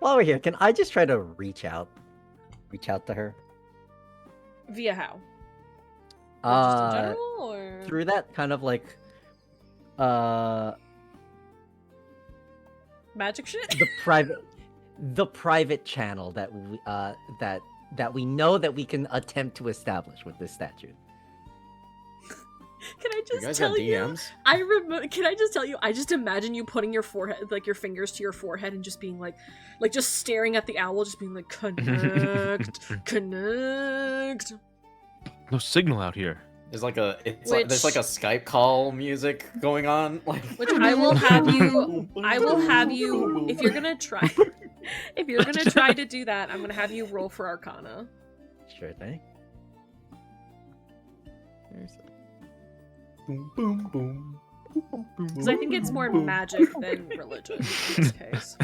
while we're here, can I just try to reach out to her? Via how? Just in general, or Through that kind of like magic shit? the private channel that we that we know that we can attempt to establish with this statue. Can I You just guys tell got you? DMs? Can I just tell you? I just imagine you putting your forehead, like your fingers to your forehead, and just being like just staring at the owl, just being like, connect, connect. No signal out here. There's like a Which- there's like a Skype call music going on. Like Which I will have you. I will have you. If you're gonna try, to do that, I'm gonna have you roll for Arcana. Sure thing. boom boom boom. Because I think it's more magic than religion in this case.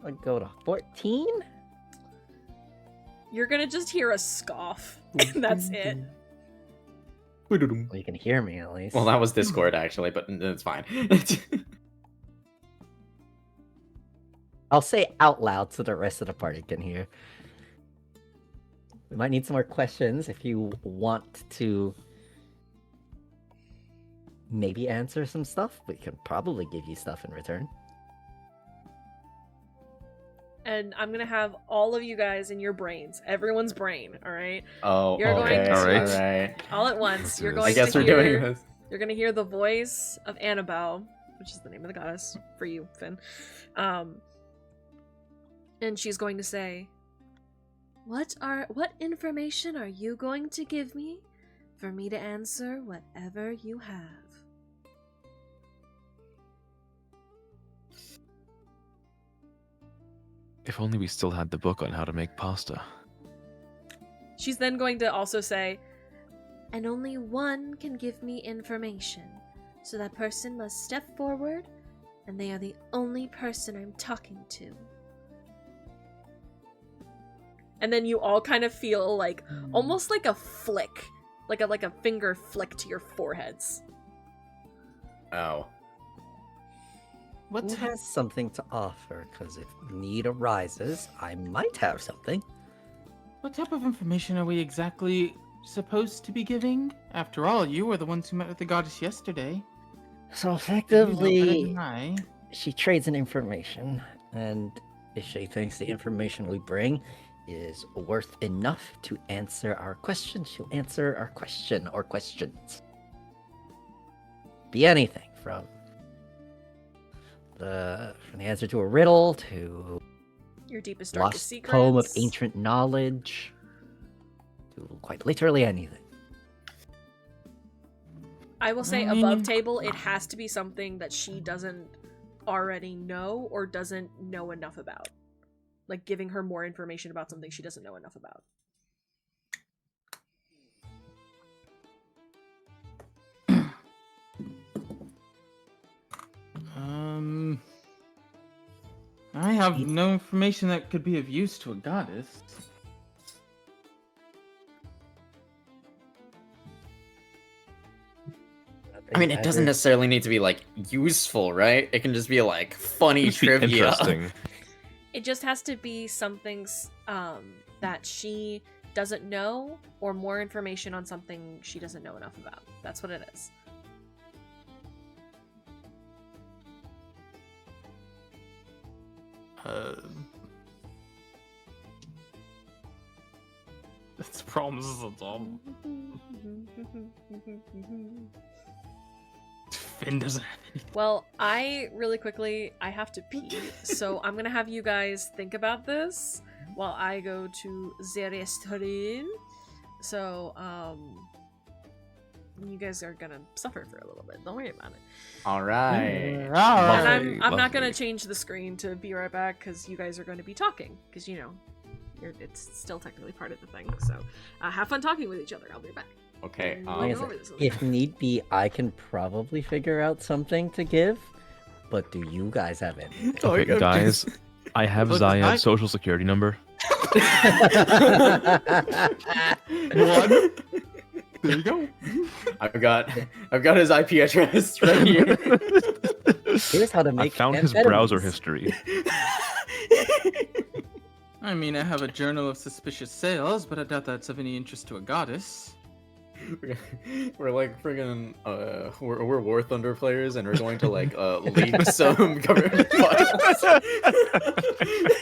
I'll go to 14. You're gonna just hear a scoff, and that's it. Well, you can hear me at least. Well, that was Discord actually, but it's fine. I'll say out loud so the rest of the party can hear. We might need some more questions if you want to maybe answer some stuff. We can probably give you stuff in return. And I'm gonna have all of you guys in your brains, everyone's brain, all right, Oh, You're going okay, to- alright. all at once. You're I going I guess to we're hear. doing this. You're gonna hear the voice of Annabelle, which is the name of the goddess for you, Finn. And she's going to say, What information are you going to give me for me to answer whatever you have? If only we still had the book on how to make pasta. She's then going to also say, And only one can give me information, so that person must step forward, and they are the only person I'm talking to. And then you all kind of feel like almost like a flick, like a finger flick to your foreheads. Oh. What? Who has something to offer? Because if need arises, I might have something. What type of information are we exactly supposed to be giving? After all, you were the ones who met with the goddess yesterday. So You know better effectively, than I. she trades in information, and if she thinks the information we bring is worth enough to answer our question, she'll answer our question or questions. Be anything from the answer to a riddle to Your deepest, darkest lost secrets. tome of ancient knowledge to quite literally anything. I will say I mean- above table, it has to be something that she doesn't already know or doesn't know enough about. Like giving her more information about something she doesn't know enough about. I have no information that could be of use to a goddess. I mean, it doesn't necessarily need to be like useful, right? It can just be like funny Must be trivia. Interesting. It just has to be something that she doesn't know or more information on something she doesn't know enough about. That's what it is. That's the problem. This is a dumb. Finn doesn't have anything. Well, I have to pee, so I'm gonna have you guys think about this while I go to the restaurant. So, you guys are gonna suffer for a little bit. Don't worry about it. All right. And Lovely, I'm not gonna lovely. change the screen to be right back because you guys are going to be talking because it's still technically part of the thing. So, have fun talking with each other. I'll be back. Okay. And Like we'll I go said, over this a little if need be, I can probably figure out something to give. But do you guys have any? Okay, guys, I have Look, Ziyad's social security number. One. There you go. I've got his IP address right here. Here's how to I make found his amphetamines. browser history. I mean, I have a journal of suspicious sales, but I doubt that's of any interest to a goddess. We're like friggin' we're War Thunder players, and we're going to like leak some government files.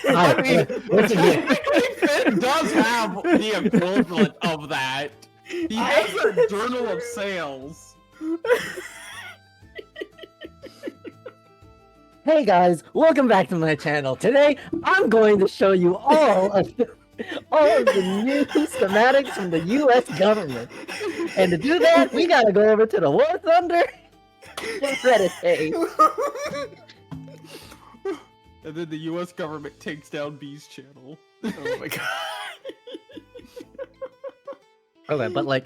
I mean, Listen here. Finn does have the equivalent of that. He has a journal of sales. Hey guys, welcome back to my channel. Today, I'm going to show you all of the new schematics from the U.S. government. And to do that, we gotta go over to the War Thunder Reddit page. And then the U.S. government takes down Bee's channel. Oh my god. Okay, but like,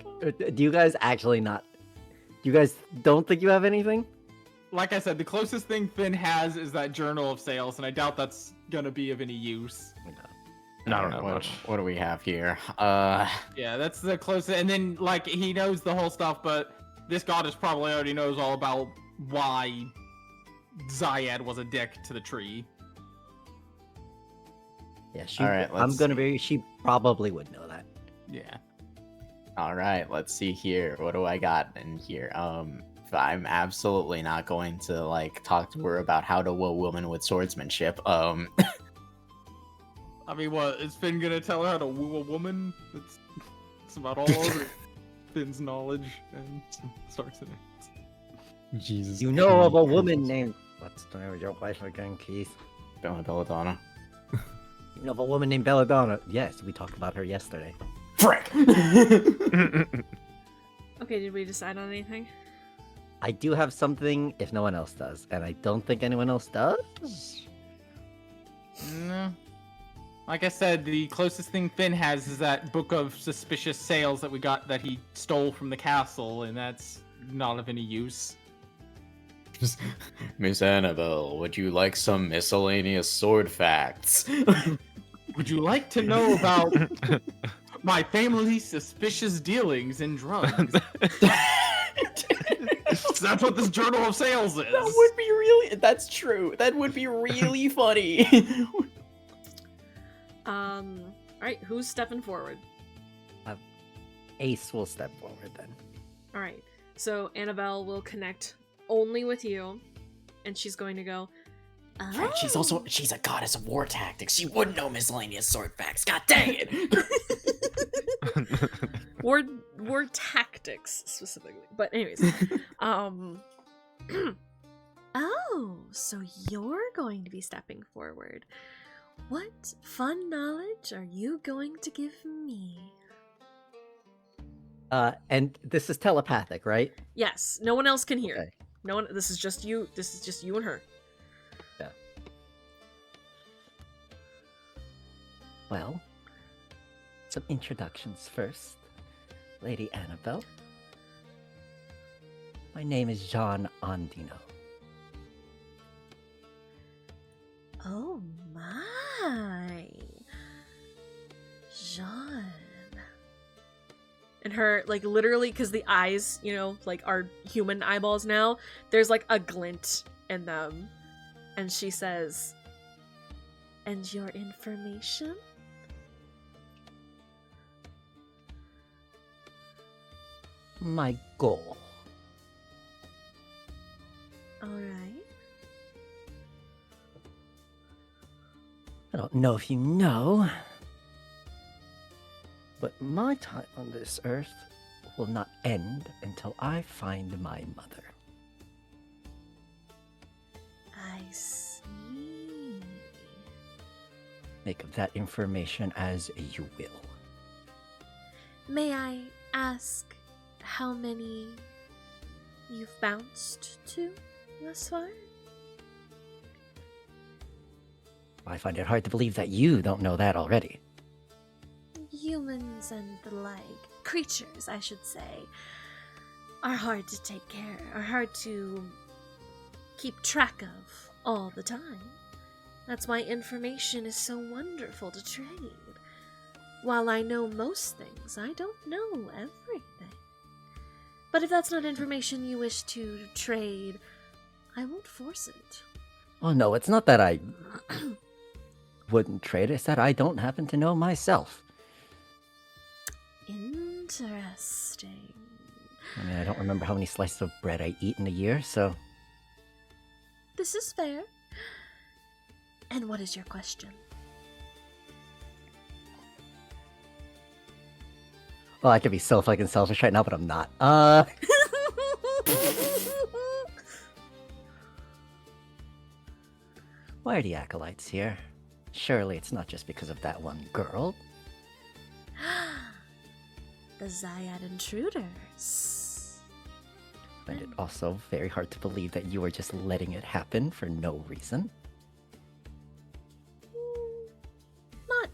do you guys actually not? You guys don't think you have anything? Like I said, the closest thing Finn has is that journal of sales, and I doubt that's gonna be of any use. I don't know much. What do we have here? Yeah, that's the closest. And then, like, he knows the whole stuff, but this goddess probably already knows all about why Ziyad was a dick to the tree. Yeah, she. All right, I'm let's gonna see. be. She probably would know that. Yeah. All right, let's see here. What do I got in here? I'm absolutely not going to like talk to her about how to woo women with swordsmanship. I mean, what, is Finn gonna tell her how to woo a woman? It's about all over Finn's knowledge and starts in it. Jesus. You know of a woman named. What's the name of your wife again, Keith? Belladonna. You know of a woman named Belladonna. Yes, we talked about her yesterday. Frick. Okay, did we decide on anything? I do have something if no one else does, and I don't think anyone else does. No. Like I said, the closest thing Finn has is that book of suspicious sales that we got that he stole from the castle, and that's not of any use. Miss Annabelle, would you like some miscellaneous sword facts? Would you like to know about my family's suspicious dealings in drugs? That's what this journal of sales is. That would be really. That's true. That would be really funny. All right, who's stepping forward? Ace will step forward then. All right, so Annabelle will connect only with you, and she's going to go. Frick, Oh. she's a goddess of war tactics. She would know miscellaneous sword facts. God dang it. war tactics specifically. But anyways, Oh, so you're going to be stepping forward. What fun knowledge are you going to give me? And this is telepathic, right? yes, no one else can hear. Okay. No one. This is just you. This is just you and her. Yeah. Well, some introductions first. Lady Annabelle. My name is Jean Andino. Oh my. Jean. And her, like, literally, because the eyes, like, are human eyeballs now, there's, like, a glint in them. And she says, And your information? My goal. Alright. I don't know if you know, but my time on this earth will not end until I find my mother. see. Make of that information as you will. May I ask how many you've bounced to thus far? I find it hard to believe that you don't know that already. Humans and the like, creatures, I should say, are hard to take care, are hard to keep track of all the time. That's why information is so wonderful to trade. While I know most things, I don't know everything. But if that's not information you wish to trade, I won't force it. Oh no, it's not that I wouldn't trade, it's that I don't happen to know myself. Interesting. I mean, I don't remember how many slices of bread I eat in a year, so... This is fair. And what is your question? Well, I could be so fucking selfish right now, but I'm not. Why are the acolytes here? Surely it's not just because of that one girl. The Ziyad intruders. I find it also very hard to believe that you were just letting it happen for no reason. Not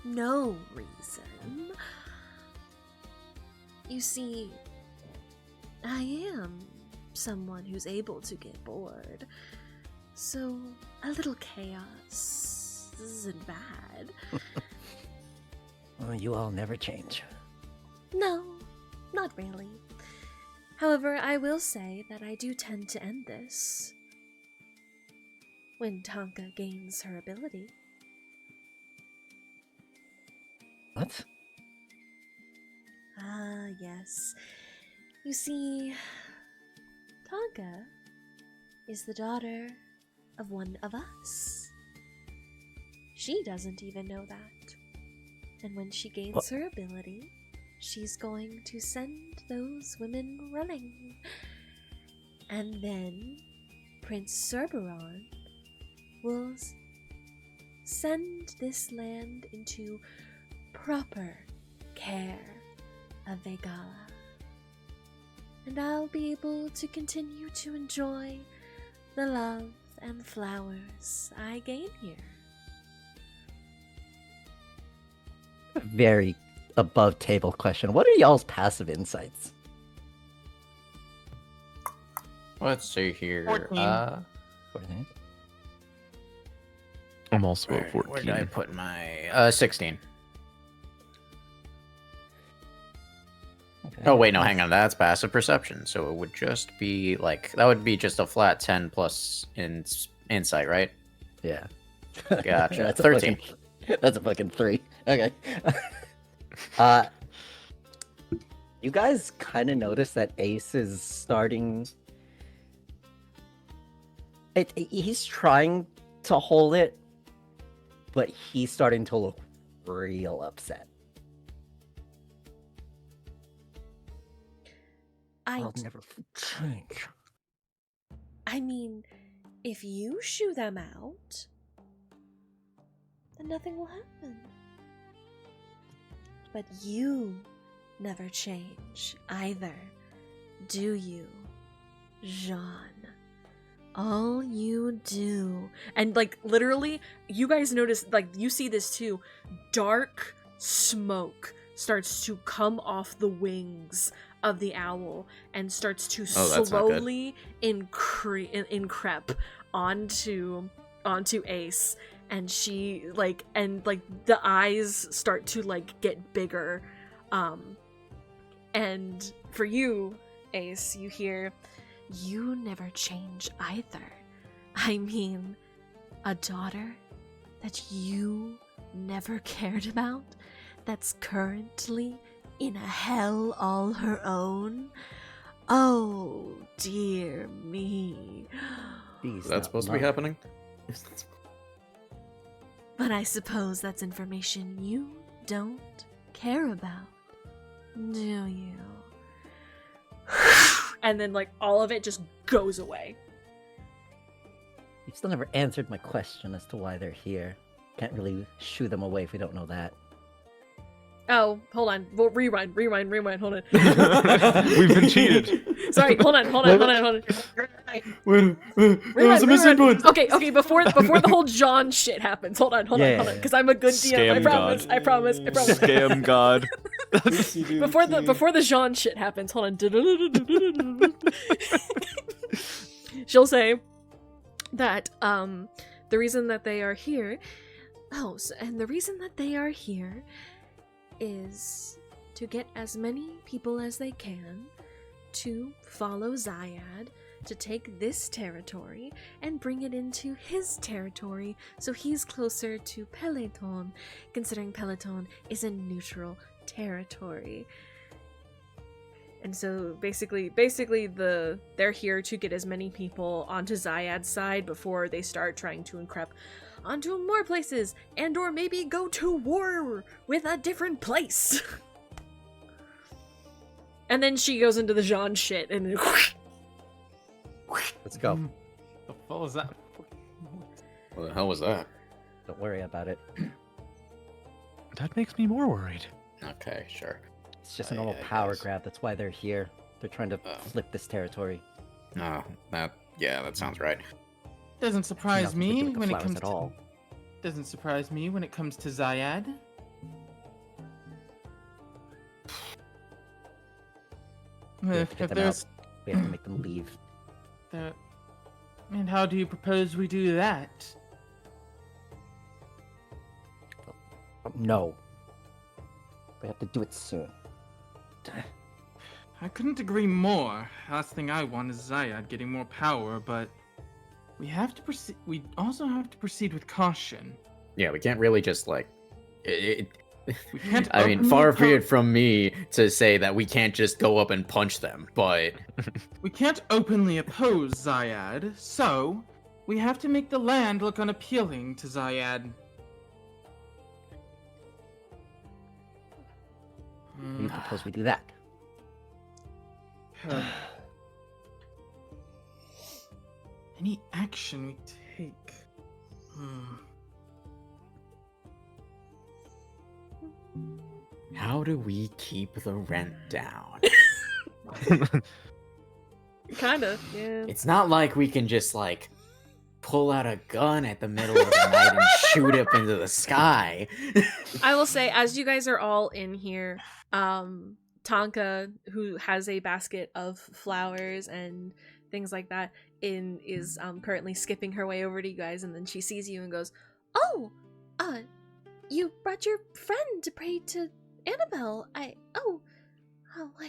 no reason. You see, I am someone who's able to get bored. So, a little chaos isn't bad. Well, you all never change. No, not really. However, I will say that I do tend to end this when Tonka gains her ability. What? Ah, yes. You see, Tonka is the daughter of one of us. She doesn't even know that. And when she gains her ability, she's going to send those women running. And then Prince Cerberon will send this land into proper care of Vegala. And I'll be able to continue to enjoy the love and flowers I gain here. Very above table question. What are y'all's passive insights? Let's see here. 14. 14? I'm also at Where did I 14. put my 16? Okay. Oh wait, no, hang on. That's passive perception, so it would just be like that would be just a flat 10 plus insight, right? Yeah. Gotcha. That's 13. That's a fucking 3. Okay. You guys kind of notice that Ace is starting. He's trying to hold it, but he's starting to look real upset. I'll never change. I mean, if you shoo them out, then nothing will happen. But you never change either, do you, Jean? All you do. And, like, literally, you guys notice, like, you see this too. Dark smoke starts to come off the wings of the owl and starts to slowly increp onto Ace. And she, like, the eyes start to, like, get bigger. And for you, Ace, you hear, "You never change either. I mean, a daughter that you never cared about, that's currently in a hell all her own? Oh, dear me." Is that supposed to be happening? But I suppose that's information you don't care about, do you? And then, like, all of it just goes away. You've still never answered my question as to why they're here. Can't really shoo them away if we don't know that. Oh, hold on. Well, rewind, hold on. We've been cheated. Sorry, hold on. There was a missing point. Okay, before the whole John shit happens. Hold on, because I'm a good DM. Scam I promise. Scam god. Before the Jean shit happens, hold on. She'll say that the reason that they are here, and the reason that they are here is to get as many people as they can to follow Ziyad, to take this territory and bring it into his territory so he's closer to Peloton, considering Peloton is a neutral territory. And so basically they're here to get as many people onto Ziyad's side before they start trying to encrep onto more places and or maybe go to war with a different place. And then she goes into the Jean shit and Let's go. The fuck was that? What the hell was that? Don't worry about it. That makes me more worried. Okay, sure. It's just a normal I power guess. grab. That's why they're here. They're trying to flip this territory. No, that sounds right. Doesn't surprise Nothing to do me with the when it flowers comes at to all. Doesn't surprise me when it comes to Ziyad. We have to get If them there's out. We have to make them leave. there, and how do you propose we do that? No. We have to do it soon. I couldn't agree more. Last thing I want is Ziyad getting more power, but we have to proceed. We also have to proceed with caution. Yeah, we can't really just like. We can't. I mean, openly far be oppo- it from me to say that we can't just go up and punch them, but We can't openly oppose Ziyad, so we have to make the land look unappealing to Ziyad. You propose we do that? Any action we take. how do we keep the rent down? kinda, yeah. It's not like we can just like pull out a gun at the middle of the night and shoot up into the sky. I will say, as you guys are all in here, Tonka, who has a basket of flowers and things like that, is currently skipping her way over to you guys, and then she sees you and goes, Oh, you brought your friend to pray to Annabelle. I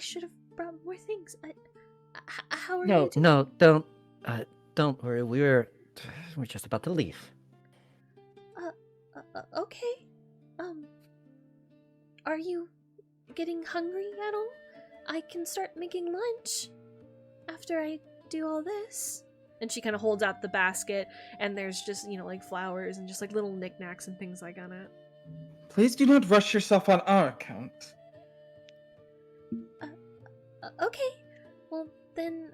should have brought more things. How are you doing? No, don't worry. We're just about to leave. Okay. Are you getting hungry at all? I can start making lunch after I do all this. and she kind of holds out the basket, and there's just, like flowers and just like little knickknacks and things like on it. Please do not rush yourself on our account. Okay. Well, then,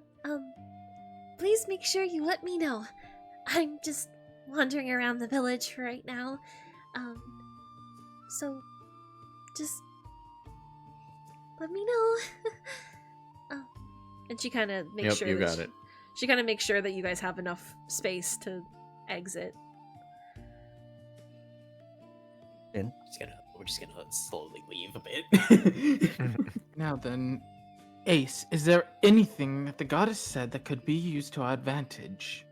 please make sure you let me know. I'm just wandering around the village for right now. So, just let me know. And she kind of makes Yep, sure you that got it. She kind of makes sure that you guys have enough space to exit. We're just gonna slowly leave a bit. Now then, Ace, is there anything that the goddess said that could be used to our advantage?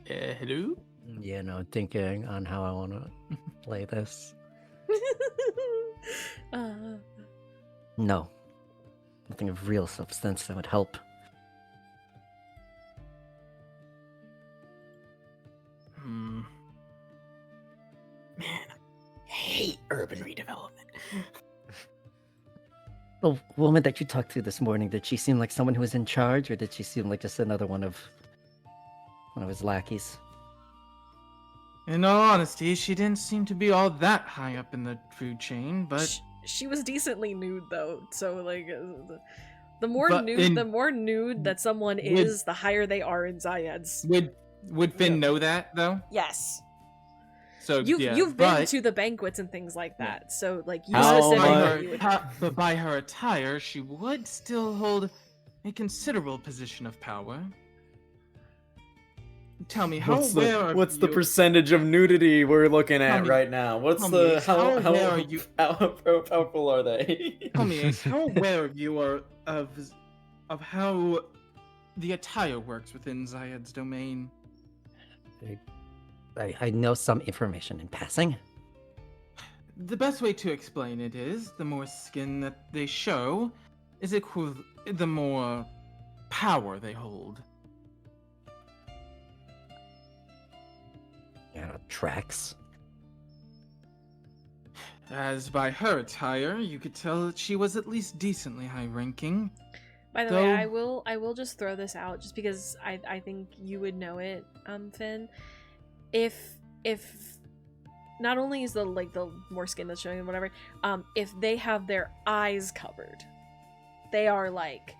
Hello? Yeah, no, thinking on how I want to play this. No. Nothing of real substance that would help. Man, I hate urban redevelopment. The woman that you talked to this morning, did she seem like someone who was in charge, or did she seem like just another one of his lackeys? In all honesty, she didn't seem to be all that high up in the food chain, but She was decently nude though, so like the more But nude, in- the more nude that someone is, the higher they are in Ziyad's. would Finn know that though? Yes, So you've but been to the banquets and things like that, so like you How specifically much- would. but by her attire, she would still hold a considerable position of power. Tell me, how What's aware the what's the you... percentage of nudity we're looking Tell at me- right now? What's tell me, the Ace, how aware are you- how powerful are they? Tell me, Ace, how aware you are of how the attire works within Ziyad's domain? I know some information in passing. The best way to explain it is, the more skin that they show, the more power they hold. Yeah, tracks. As by her attire, you could tell that she was at least decently high-ranking. By the way, Though- I will just throw this out just because I think you would know it, Finn. If not only is the more skin that's showing and whatever, if they have their eyes covered, they are like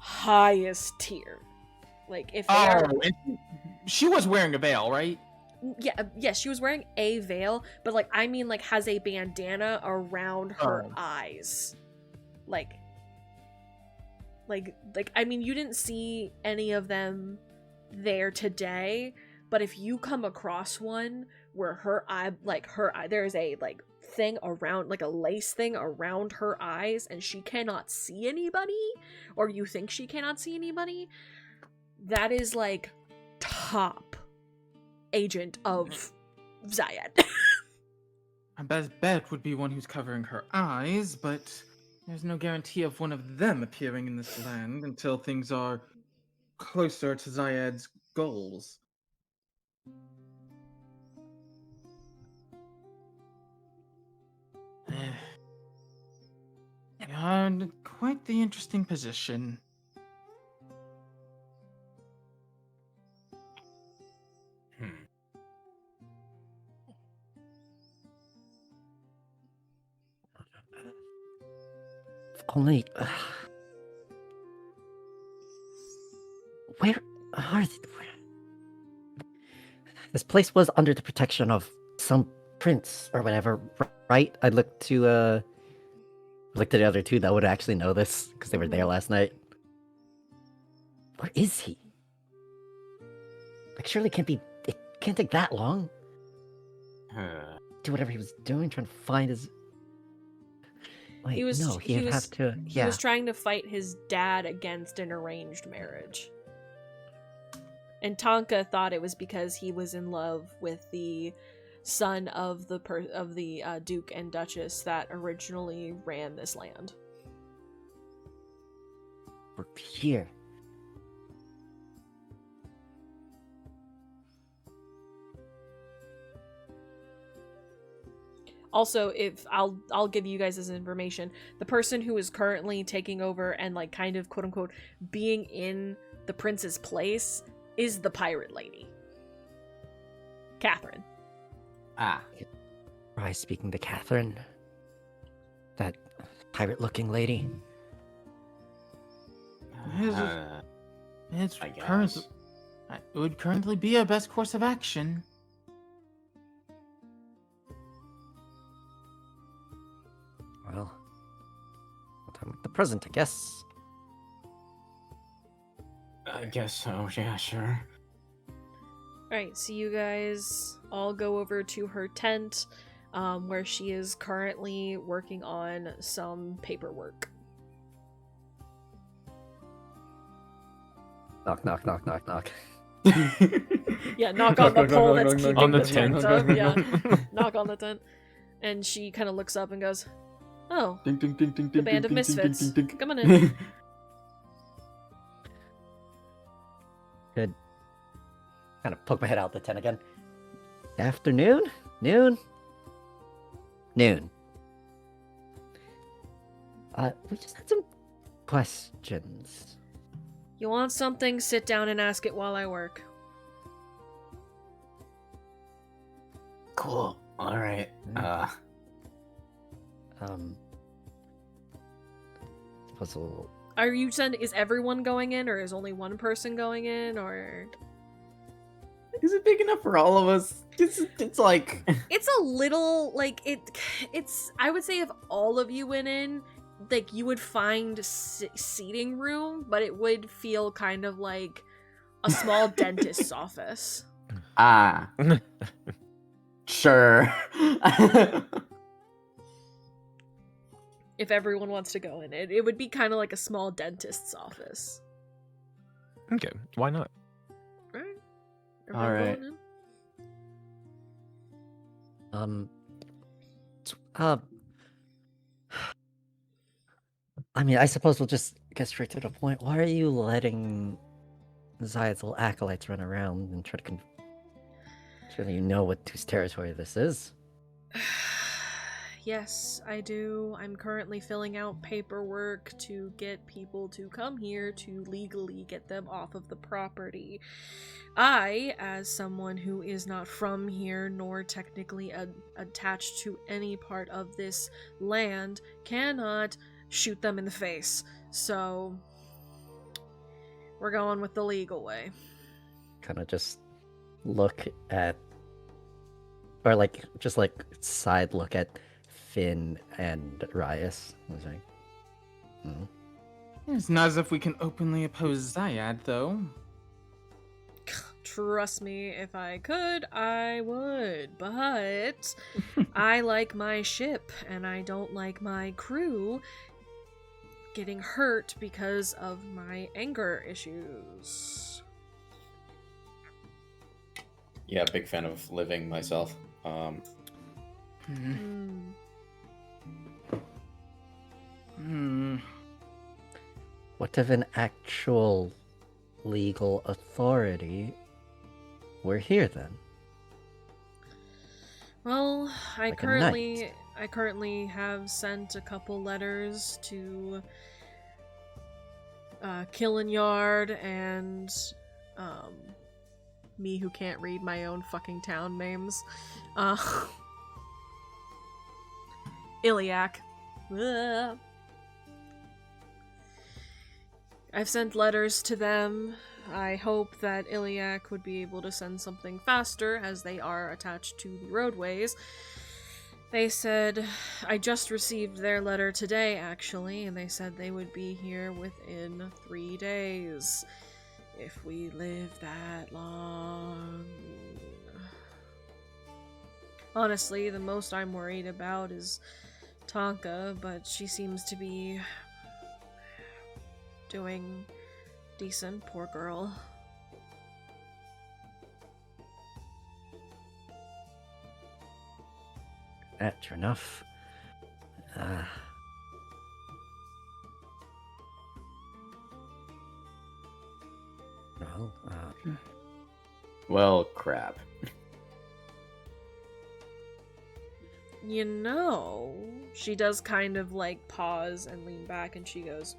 highest tier. Like if they are, and she was wearing a veil, right? yes, she was wearing a veil, but like I mean like has a bandana around her Oh. eyes. Like I mean you didn't see any of them there today, but if you come across one where her eye there's a like thing around, like a lace thing around her eyes, and she cannot see anybody, or you think she cannot see anybody, that is like top agent of Ziyad. My best bet would be one who's covering her eyes, but there's no guarantee of one of them appearing in this land until things are closer to Ziyad's goals. You're in quite the interesting position. If only. Where are they? This place was under the protection of some prince or whatever, right? I looked to the other two that would actually know this because they were there last night. Where is he? Like, surely it can't take that long. Do whatever he was doing, trying to find his. Wait, He was have to. He was trying to fight his dad against an arranged marriage. And Tonka thought it was because he was in love with the son of the Duke and Duchess that originally ran this land. We're here. Also, if I'll give you guys this information, the person who is currently taking over and like kind of quote unquote being in the prince's place is the pirate lady, Catherine. Try speaking to Catherine. That pirate-looking lady. It's I guess. currently, it would currently be our best course of action. Well, time with the present, I guess. I guess so. Yeah, sure. Alright, so you guys all go over to her tent, where she is currently working on some paperwork. Knock, knock, knock, knock, knock. Yeah, knock on the pole that's keeping On the the tent tent. up. Yeah, knock on the tent. And she kind of looks up and goes, "Oh, Ding, ding, ding, ding, the ding, band of ding, ding, ding, misfits. ding, ding. Come on in." Good. Kind of poke my head out the tent again. Afternoon? Noon? Noon. We just had some questions. You want something? Sit down and ask it while I work. Cool. All right. Puzzle. Are you send? Is everyone going in, or is only one person going in, or? Is it big enough for all of us? It's like It's a little like it's. I would say if all of you went in, like you would find seating room, but it would feel kind of like a small dentist's office. Sure. If everyone wants to go in it would be kind of like a small dentist's office. Okay, why not? Alright. All right. I mean, I suppose we'll just get straight to the point. Why are you letting Ziyad's little acolytes run around and try to sure that you know whose territory this is? Yes, I do. I'm currently filling out paperwork to get people to come here to legally get them off of the property. I, as someone who is not from here nor technically attached to any part of this land, cannot shoot them in the face. So, we're going with the legal way. Kind of just look at, or like, just like side look at Finn and Rias. I was like, It's not as if we can openly oppose Ziyad, though. Trust me, if I could, I would. But I like my ship, and I don't like my crew getting hurt because of my anger issues. Yeah, big fan of living myself. What if an actual legal authority were here then? Well, I Like a knight. currently have sent a couple letters to Killing Yard and me who can't read my own fucking town names. Iliac. Ugh. I've sent letters to them. I hope that Iliac would be able to send something faster, as they are attached to the roadways. They said, I just received their letter today, actually, and they said they would be here within 3 days. If we live that long. Honestly, the most I'm worried about is Tonka, but she seems to be doing decent, poor girl. Sure enough. Well, crap. You know, she does kind of like pause and lean back, and she goes,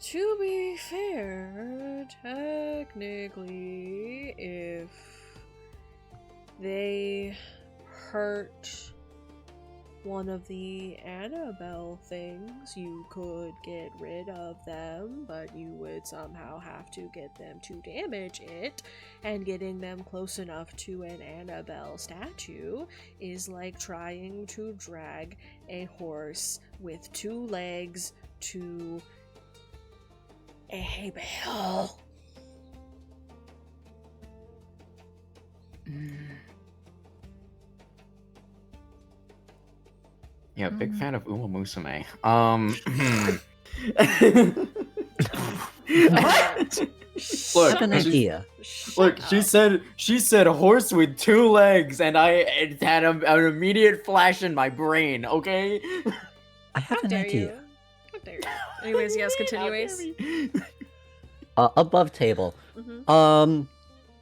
to be fair, technically, if they hurt one of the Annabelle things, you could get rid of them, but you would somehow have to get them to damage it, and getting them close enough to an Annabelle statue is like trying to drag a horse with 2 legs to a hay bale. Yeah, big fan of Uma Musume. I have an idea. Look, she said horse with 2 legs, and it had an immediate flash in my brain. Okay. I have an idea. How dare you? Anyways, yes, continues. Above table.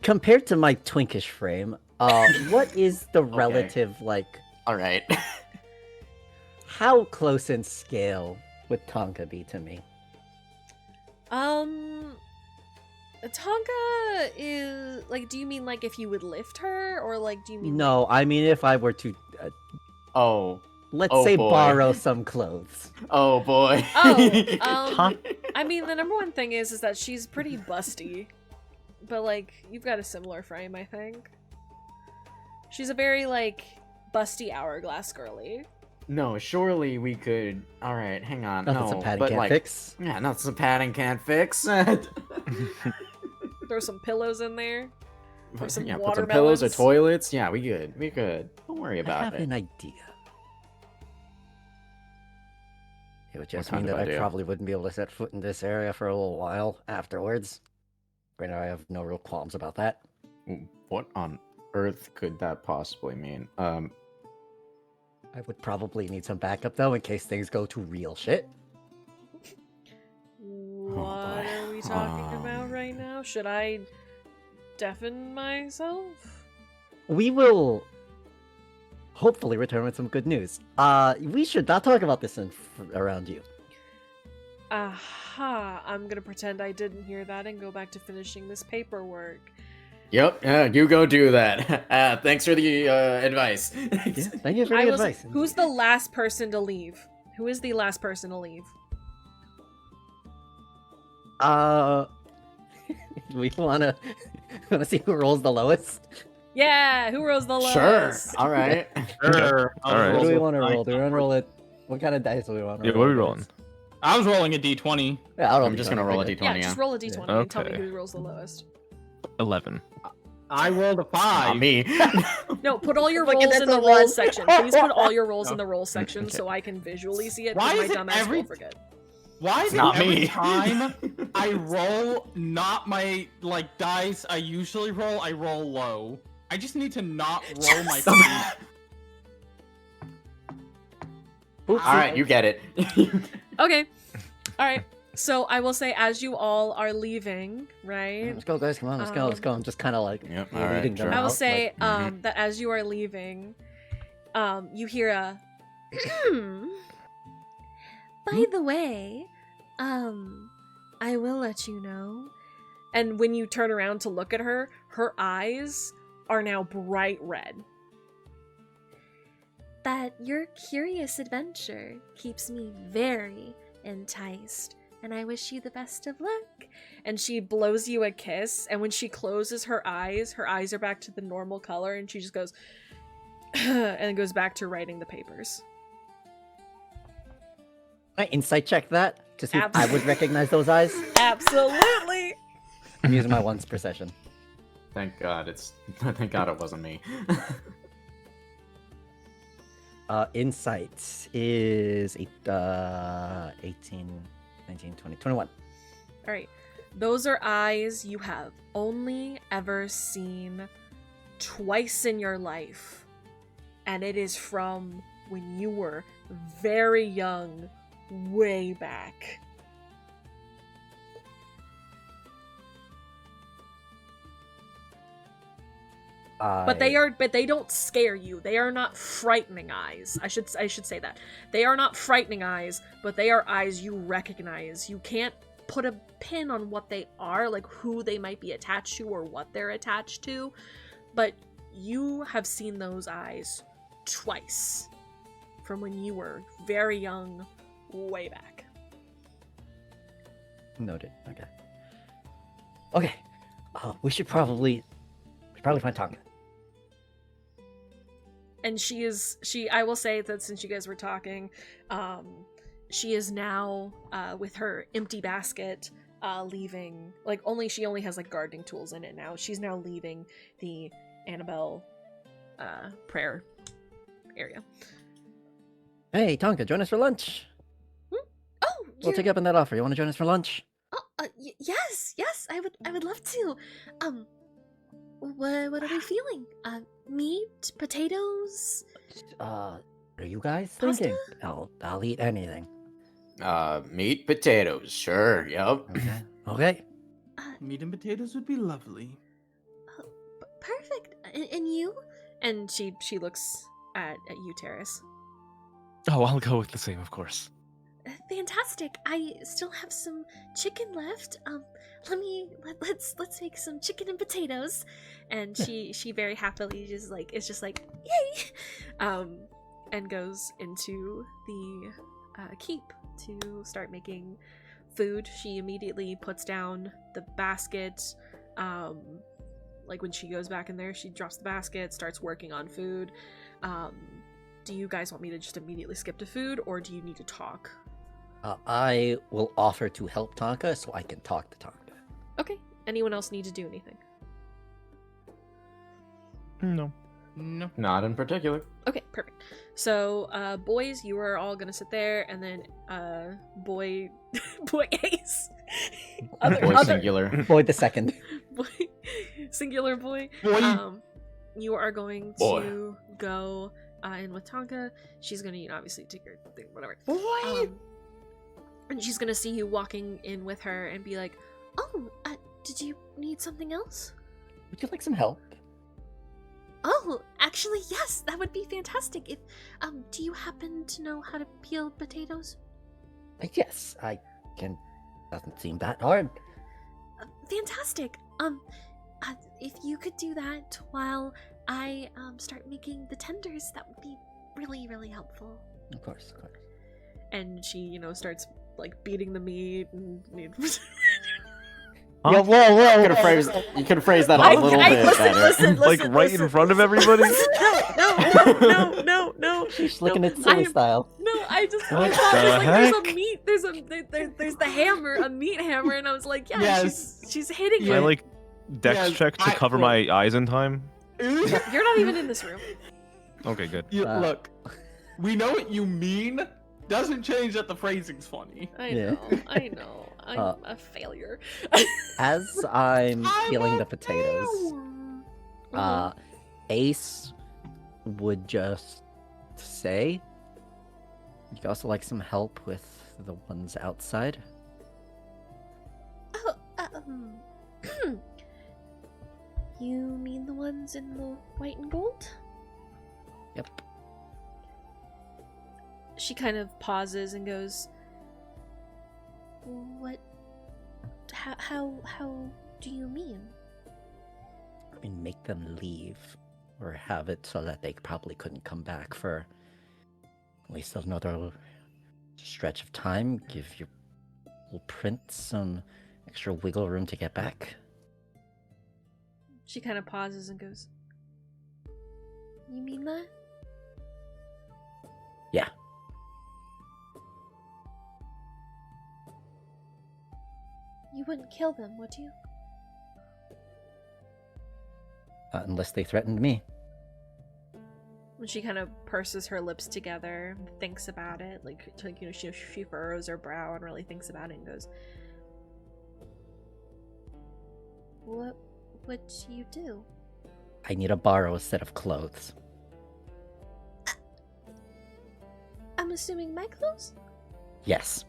Compared to my twinkish frame, what is the relative, like... Alright. How close in scale would Tonka be to me? Tonka is like. Do you mean like if you would lift her, or like do you mean? No, I mean if I were to, Oh. let's Oh, say, boy. borrow some clothes. Oh boy. Oh, I mean the number one thing is that she's pretty busty, but like you've got a similar frame, I think. She's a very like busty hourglass girly. No, surely we could. All right, hang on. Nothing no, some padding but can't like, fix. yeah, nothing some padding can't fix. Throw some pillows in there. Or some yeah, put some pillows or watermelons. toilets. Yeah, we good. We good. Don't worry I about have it. an idea. It would just kind mean of that I idea? probably wouldn't be able to set foot in this area for a little while afterwards. Granted, I have no real qualms about that. What on earth could that possibly mean? I would probably need some backup though in case things go to real shit. What boy. are we talking about right now? Should I deafen myself? We will hopefully return with some good news. We should not talk about this around you. Aha, I'm gonna pretend I didn't hear that and go back to finishing this paperwork. Yep. Yeah, you go do that. Thanks for the advice. Yeah, thank you for the advice. Who's the last person to leave? Who is the last person to leave? We wanna see who rolls the lowest. Yeah, who rolls the Sure. lowest? All right. Sure. All right. What do we want to roll? Do we want to roll it? What kind of dice do we want to Yeah, roll? what are we rolling? I was rolling a d20. Yeah, I'll roll I'm just gonna roll a d20. d20. Yeah, just roll a d20 and tell me Okay. who rolls the lowest. 11. I rolled a 5. Not me. No, put all your Look at rolls that, in the the rolls one. section. Please put all your rolls in the rolls section Okay. so I can visually see it. Why because is my it dumbass every- will forget. Why is it Not every me. time I roll not my dice I usually roll, I roll low? I just need to not roll my Stop three. Oops. All right, you get it. Okay. All right. So I will say, as you all are leaving, right? Let's go, guys. Come on, let's go. Let's go. I'm just kind of like Yep, leading alright, them sure. I will out, say like, that as you are leaving, you hear a. By the way, I will let you know. And when you turn around to look at her, her eyes are now bright red. That your curious adventure keeps me very enticed, and I wish you the best of luck. And she blows you a kiss, and when she closes her eyes are back to the normal color, and she just goes and goes back to writing the papers. I insight check that to see if I would Absolutely. recognize those eyes. Absolutely. I'm using my once per session. Thank God Thank God it wasn't me. Insight is 18, 19, 20, 21. All right. Those are eyes you have only ever seen twice in your life. And it is from when you were very young, way back. But they don't scare you. They are not frightening eyes. I should say that. They are not frightening eyes, but they are eyes you recognize. You can't put a pin on what they are, like who they might be attached to or what they're attached to, but you have seen those eyes twice from when you were very young, way back. Noted. Okay. Okay. We should probably find Tonka. And I will say that since you guys were talking, she is now with her empty basket leaving, like she only has like gardening tools in it now. She's now leaving the Annabelle prayer area. Hey, Tonka, join us for lunch. Oh, We'll take you up on that offer. You want to join us for lunch? yes, I would love to. What are we feeling? Meat, potatoes. What are you guys Pasta? thinking? I'll eat anything. Meat, potatoes. Sure. Yep. Okay. Okay. Meat and potatoes would be lovely. Perfect. And you? And she looks at you, Terrace. Oh, I'll go with the same, of course. fantastic. I still have some chicken left. Let's make some chicken and potatoes. And she very happily is just like yay, and goes into the keep to start making food. She immediately puts down the basket. Like when she goes back in there, she drops the basket, starts working on food. Do you guys want me to just immediately skip to food, or do you need to talk? I will offer to help Tonka so I can talk to Tonka. Okay. Anyone else need to do anything? No. No. Not in particular. Okay, perfect. So, boys, you are all gonna sit there, and then, boy Ace. Boy singular. Boy the second. Boy, singular boy. Boy. You are going Boy. to go in with Tonka. She's gonna, obviously take her thing, whatever. Boy. And she's gonna see you walking in with her and be like, "Oh, did you need something else?" Would you like some help? Oh, actually, yes, that would be fantastic. If do you happen to know how to peel potatoes? Yes, I can. Doesn't seem that hard. Fantastic. If you could do that while I start making the tenders, that would be really, really helpful. Of course. And she, starts like beating the meat and Whoa, whoa! You could have phrased that a little bit better. listen, Like right in front of everybody? No. She's looking at silly style. No, I just What thought the like there's a heck? meat, there's the hammer, a meat hammer, and I was like, yeah, Yes. she's hitting Can I it. like dex Yeah, check to cover my eyes in time? You're not even in this room. Okay, good. Look, we know what you mean. Doesn't change that the phrasing's funny. I Yeah. know. I'm a failure. As I'm peeling the potatoes, Ace would just say, "Would you also like some help with the ones outside?" Oh, you mean the ones in the white and gold? Yep. She kind of pauses and goes, What? How do you mean? I mean, make them leave, or have it so that they probably couldn't come back for at least another stretch of time. Give your little prince some extra wiggle room to get back. she kind of pauses and goes, You mean that? Yeah. You wouldn't kill them, would you? Unless they threatened me. when she kind of purses her lips together, thinks about it, she furrows her brow and really thinks about it and goes, What would you do? I need to borrow a set of clothes. I'm assuming my clothes? Yes.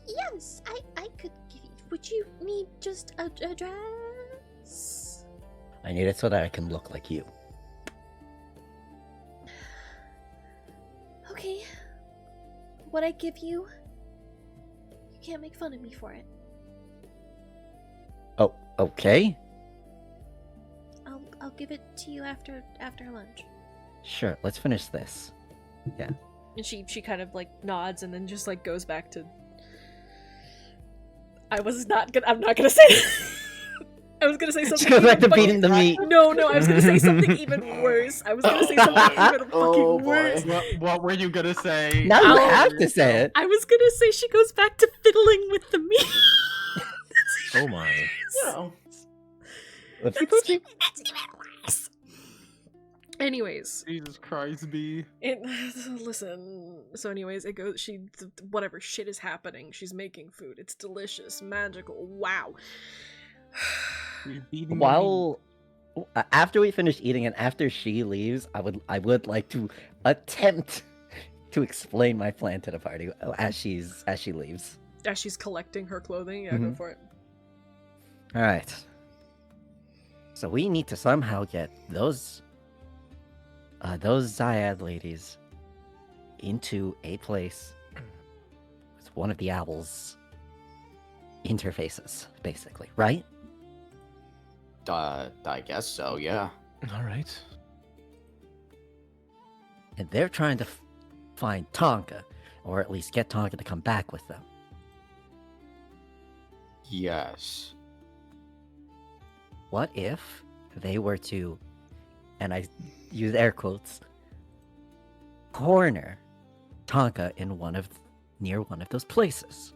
Yes, I could give you. Would you need just a dress? I need it so that I can look like you. Okay. What I give you, you can't make fun of me for it. Oh, okay. I'll give it to you after lunch. Sure, let's finish this. Yeah. and she kind of nods and then just goes back to. I'm not gonna say. I was gonna say something. She goes back to even beating the meat. No, I was gonna say something even worse. I was gonna say something even fucking Oh, boy. worse. What were you gonna say? Now you Ow. have to say it. I was gonna say she goes back to fiddling with the meat. Oh my. Yeah. Let's- That's even worse. Anyways, Jesus Christ, B. listen. So, anyways, it goes. Whatever shit is happening, she's making food. It's delicious, magical. Wow. You're beating me. While after we finish eating and after she leaves, I would like to attempt to explain my plan to the party as she leaves. As she's collecting her clothing, go Mhm. for it. All right. So we need to somehow get those those Ziyad ladies into a place with one of the owl's interfaces, basically, right? I guess so, yeah. All right. And they're trying to find Tonka, or at least get Tonka to come back with them. Yes. What if they were to, and I use air quotes, corner Tonka in near one of those places?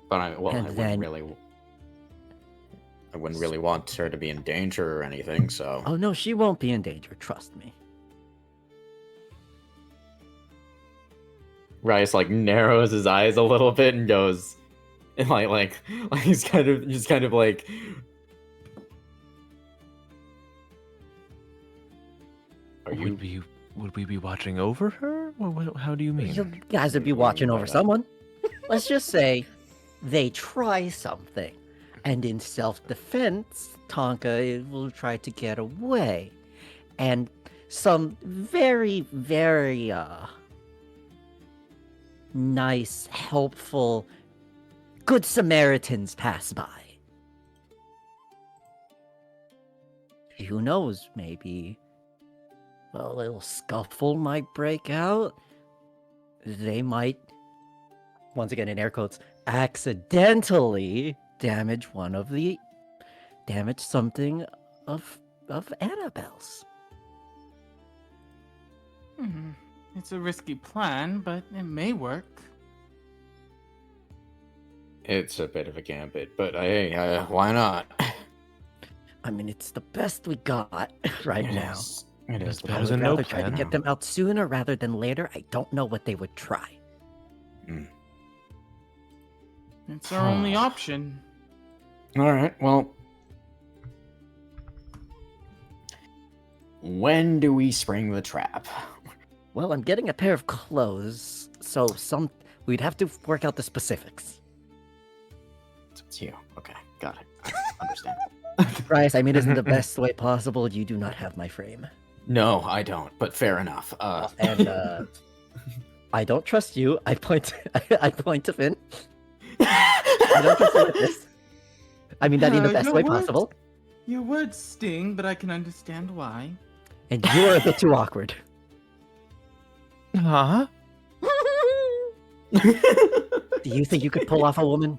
But I And wouldn't then- I wouldn't really want her to be in danger or anything, so. Oh no, she won't be in danger, trust me. Rice like narrows his eyes a little bit and goes, and like he's kind of like. Are you? Would we be watching over her? How do you mean? You guys would be watching over someone. Let's just say they try something, and in self-defense, Tonka will try to get away, and some very, very nice, helpful, good Samaritans pass by. Who knows? Maybe a little scuffle might break out. They might, once again in air quotes, accidentally damage something of Annabelle's. It's a risky plan, but it may work. It's a bit of a gambit, but hey, why not? I mean, it's the best we got right now. It is That's the better I best. would than no rather try to plan. get them out sooner rather than later. I don't know what they would try. It's our only option. All right. Well, when do we spring the trap? Well, I'm getting a pair of clothes, so we'd have to work out the specifics. It's you. Okay, got it. Understand. Bryce, I mean, isn't the best way possible. You do not have my frame. No, I don't. But fair enough. And I don't trust you. I point to Finn. I don't trust you with this. I mean that in the best Your way words- possible. Your words sting, but I can understand why. And you're a bit too awkward. Huh? Do you think you could pull off a woman?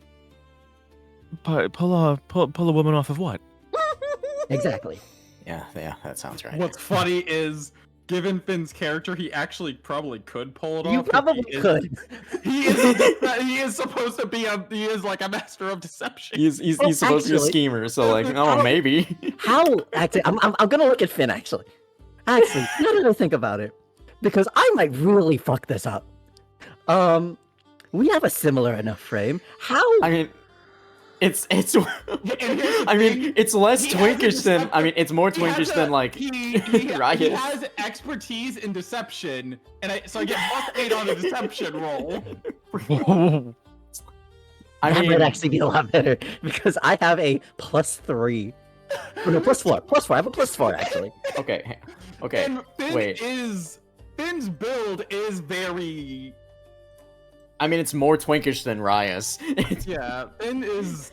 Pull a woman off of what? Exactly. Yeah, that sounds right. What's funny is, given Finn's character, he actually probably could pull it off. You if probably he is- could. He is supposed to be he is like a master of deception. He's Well, supposed to be a actually- schemer, so like, oh, maybe. How? Actually, I'm gonna look at Finn. Actually, now that I think about it, because I might really fuck this up. We have a similar enough frame. How? I mean, it's. here's the I mean, thing, it's less he has a twinkish than. I mean, it's more He has twinkish a- than like he Riot. has expertise in deception, and so I get +8 on a deception roll. I that mean, might actually be a lot better because I have a +3. Oh, no, +4. +4. I have a +4 actually. okay. And wait. Finn's build is very I mean, it's more twinkish than Rias. yeah. Finn is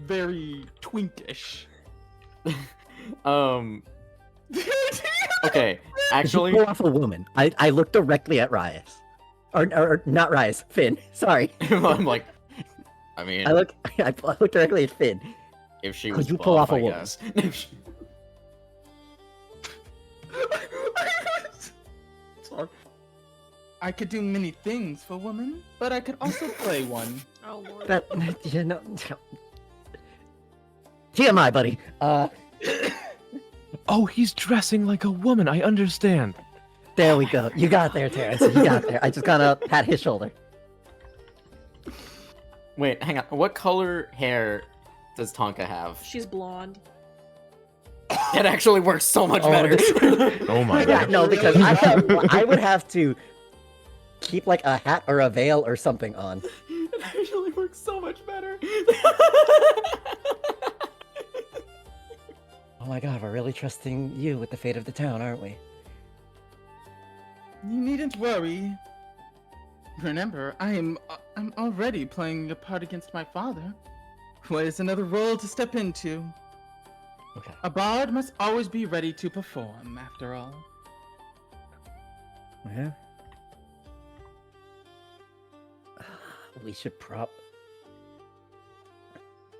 very twinkish. Okay. If you Actually, pull off a woman. I look directly at Rias, or not Rias. Finn. Sorry. I'm like, I mean, I look directly at Finn. if she Could was you pull buff, off a I woman? guess. I could do many things for women, but I could also play one. Oh lord. That you know. TMI, buddy. Oh, he's dressing like a woman. I understand. There we go. You got there, Terrence. You got there. I just gotta pat his shoulder. Wait, hang on. What color hair does Tonka have? She's blonde. That actually works so much Oh, better. Oh my Yeah, god. no, because I would have to keep like a hat or a veil or something on. It actually works so much better. Oh my god, we're really trusting you with the fate of the town, aren't we? You needn't worry. Remember, I'm already playing a part against my father. What is another role to step into? Okay. A bard must always be ready to perform, after all. Yeah. We should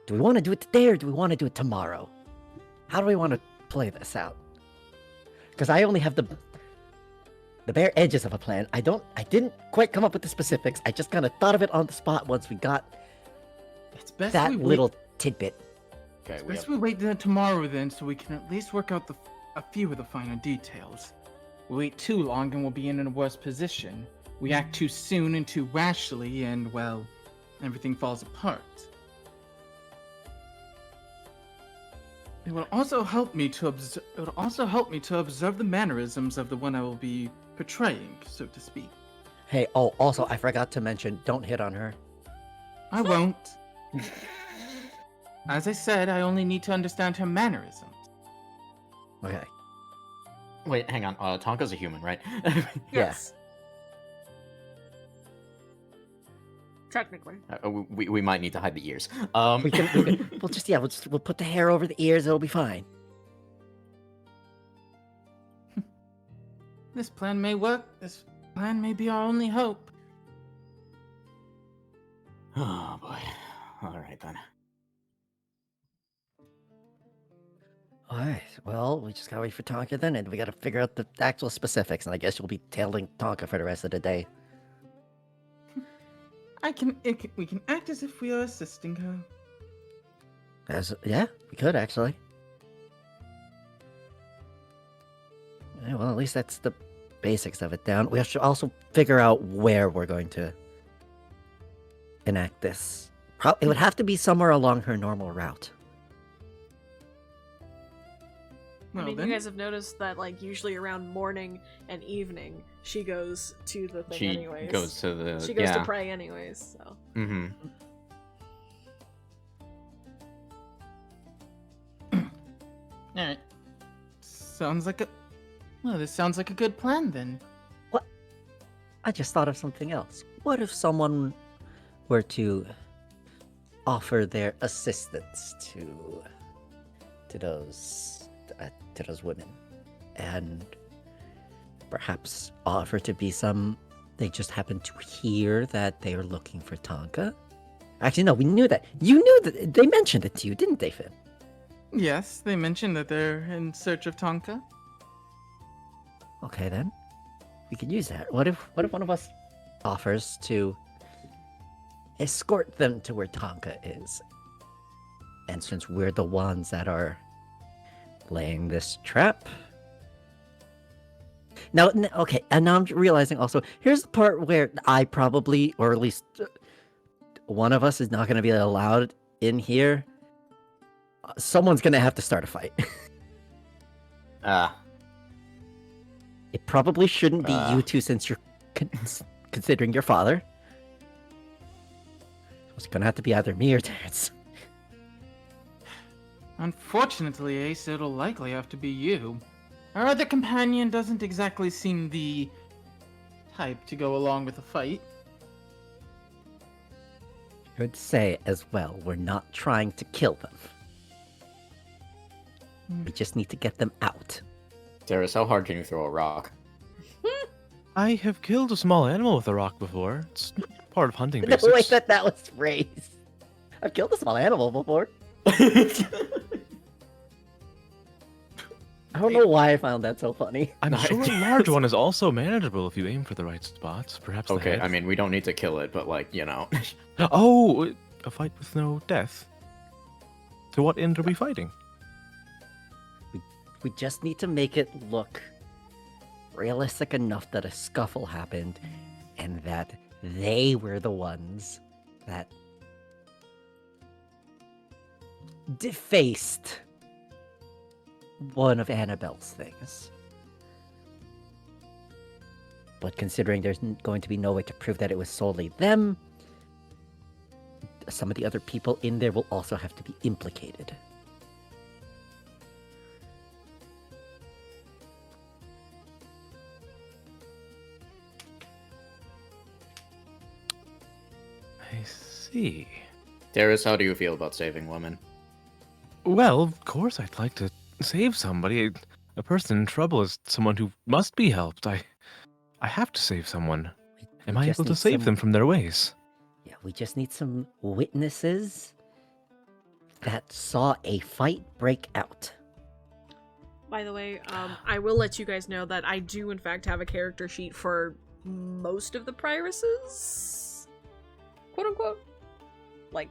Do we want to do it today or do we want to do it tomorrow? How do we want to play this out? Because I only have the bare edges of a plan. I didn't quite come up with the specifics. I just kind of thought of it on the spot once we got It's best that we wait. little tidbit. Okay, It's we best have... we wait till tomorrow then, so we can at least work out a few of the finer details. We wait too long and we'll be in a worse position. We act too soon and too rashly, and well, everything falls apart. It will also help me to observe the mannerisms of the one I will be portraying, so to speak. Hey, oh, also, I forgot to mention, don't hit on her. I won't. As I said, I only need to understand her mannerisms. Okay. Wait, hang on. Tonka's a human, right? Yes. Technically. We might need to hide the ears. We can we'll put the hair over the ears, it'll be fine. This plan may work. This plan may be our only hope. Oh boy. All right then. Alright, well, we just gotta wait for Tonka then, and we gotta figure out the actual specifics, and I guess you'll be tailing Tonka for the rest of the day. We can act as if we are assisting her. Yeah, we could actually. Yeah, well, at least that's the basics of it down. We should also figure out where we're going to enact this. It would have to be somewhere along her normal route. I Well, mean, then, you guys have noticed that, like, usually around morning and evening, she goes to the thing She anyways. goes to the... She goes yeah. to pray anyways, so. Mm-hmm. Alright. This sounds like a good plan then. I just thought of something else. What if someone were to offer their assistance to those women, and perhaps offer to be they just happen to hear that they are looking for Tonka? Actually, no, we knew that. You knew that they mentioned it to you, didn't they, Finn? Yes, they mentioned that they're in search of Tonka. Okay, then. We could use that. What if one of us offers to escort them to where Tonka is? And since we're the ones that are laying this trap... Now, okay, and now I'm realizing also, here's the part where I probably, or at least one of us is not going to be allowed in here. Someone's going to have to start a fight. It probably shouldn't be you two since you're considering your father. It's going to have to be either me or Terrence. Unfortunately, Ace, it'll likely have to be you. Our other companion doesn't exactly seem the type to go along with a fight. I would say as well, we're not trying to kill them. We just need to get them out. Darius, how hard can you throw a rock? I have killed a small animal with a rock before. It's part of hunting No basics. way that was phrased. I've killed a small animal before. I don't know why I found that so funny. I'm sure a large one is also manageable if you aim for the right spots. Perhaps the Okay, head. I mean, we don't need to kill it, but like, you know. Oh, a fight with no death. To what end are we fighting? We just need to make it look realistic enough that a scuffle happened and that they were the ones that defaced one of Annabelle's things. But considering there's going to be no way to prove that it was solely them, some of the other people in there will also have to be implicated. I see. Darius, how do you feel about saving women? Well, of course I'd like to save somebody. A person in trouble is someone who must be helped. I have to save someone. Am I just able to need save some- them from their ways? Yeah, we just need some witnesses that saw a fight break out. By the way, I will let you guys know that I do in fact have a character sheet for most of the prioresses, quote unquote, like,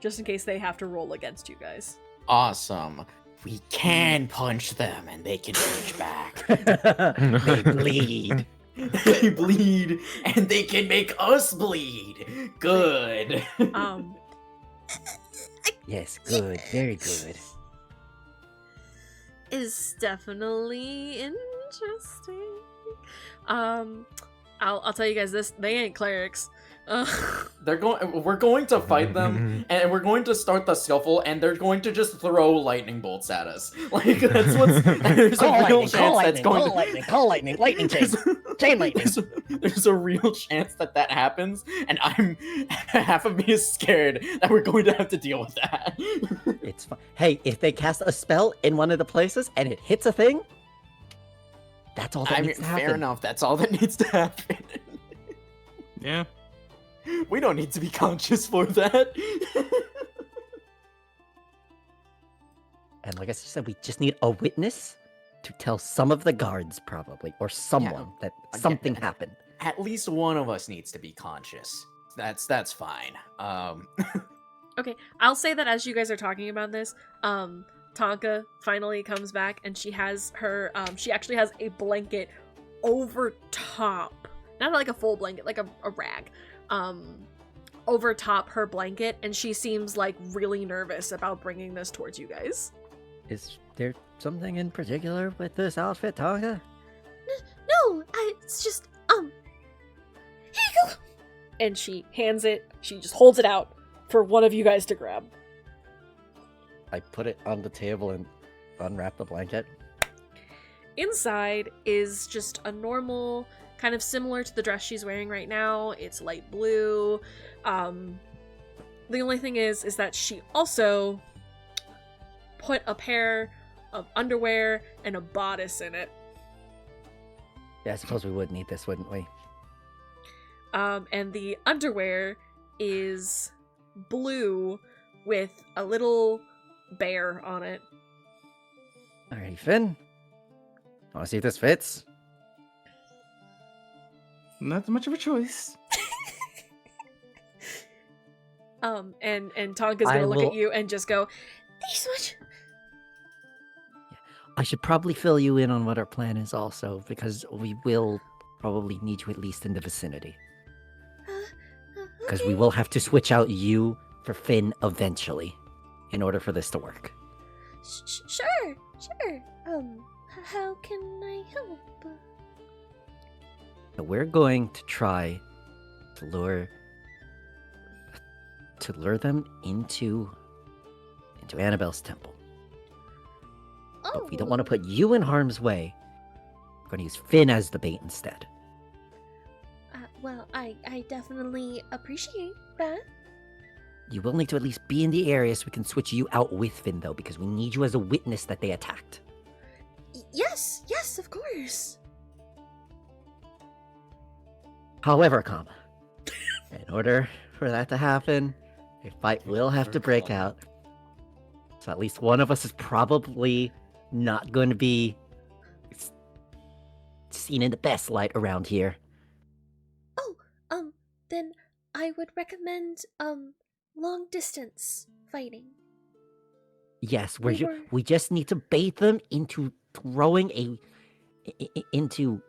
just in case they have to roll against you guys. Awesome. We can punch them and they can punch back. They bleed. They bleed and they can make us bleed. Good. Yes, good, very good. Is definitely interesting. I'll tell you guys this: they ain't clerics. We're going to fight them, and we're going to start the scuffle, and they're going to just throw lightning bolts at us. Like that's what's. There's a real chance that's going to. Call lightning, lightning chain, chain lightning. There's a real chance that happens, and half of me is scared that we're going to have to deal with that. It's fine. Hey, if they cast a spell in one of the places and it hits a thing, that's all that needs to happen. Fair enough. That's all that needs to happen. Yeah. We don't need to be conscious for that. And like I said, we just need a witness to tell some of the guards, probably, or someone that something happened. At least one of us needs to be conscious. That's fine. Okay, I'll say that as you guys are talking about this, Tonka finally comes back and she has her, she actually has a blanket over top, not like a full blanket, like a rag, over top her blanket, and she seems like really nervous about bringing this towards you guys. Is there something in particular with this outfit, Tonka? No, it's just, here you go. And she hands it, she just holds it out for one of you guys to grab. I put it on the table and unwrap the blanket. Inside is just a normal, kind of similar to the dress she's wearing right now. It's light blue. The only thing is that she also put a pair of underwear and a bodice in it. Yeah, I suppose we would need this, wouldn't we? And the underwear is blue with a little bear on it. Alrighty, Finn. Wanna see if this fits? Not much of a choice. And Tonka's gonna look at you and just go, Thank you so much. I should probably fill you in on what our plan is also, because we will probably need you at least in the vicinity. Because we will have to switch out you for Finn eventually, in order for this to work. Sure. How can I help? So we're going to try to lure them into Annabelle's temple. But we don't want to put you in harm's way. We're going to use Finn as the bait instead. Well, I definitely appreciate that. You will need to at least be in the area so we can switch you out with Finn, though, because we need you as a witness that they attacked. Yes, of course. However, comma, in order for that to happen, a fight will have to break out. So at least one of us is probably not going to be seen in the best light around here. Then I would recommend, long distance fighting. Yes, we just need to bait them into throwing into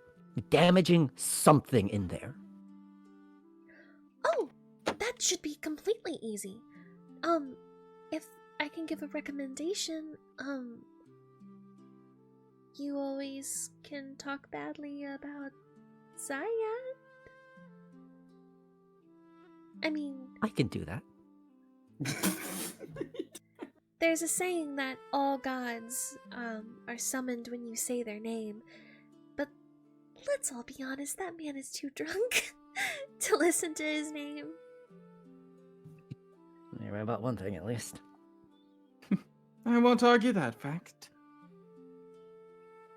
damaging something in there. Oh, that should be completely easy. If I can give a recommendation, you always can talk badly about Ziyad? I mean, I can do that. there's a saying that all gods are summoned when you say their name, but let's all be honest, that man is too drunk to listen to his name. You're right about one thing, at least. I won't argue that fact.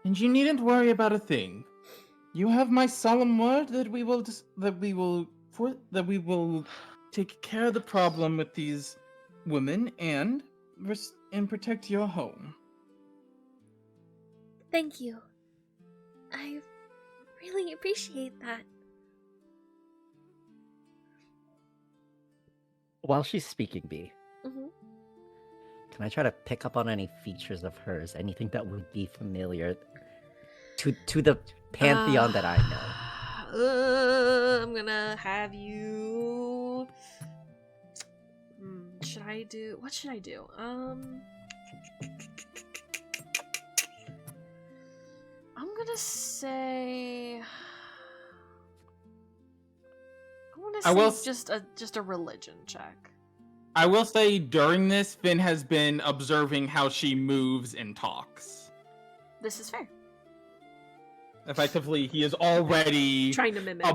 And you needn't worry about a thing. You have my solemn word that we will take care of the problem with these women and protect your home. Thank you. I really appreciate that. While she's speaking, Bee, Mm-hmm. can I try to pick up on any features of hers? Anything that would be familiar to the pantheon that I know? I'm gonna have you. Should I do? What should I do? I'm gonna say. I will just a religion check. I will say during this, Finn has been observing how she moves and talks. This is fair. Effectively, he is already Trying to mimic.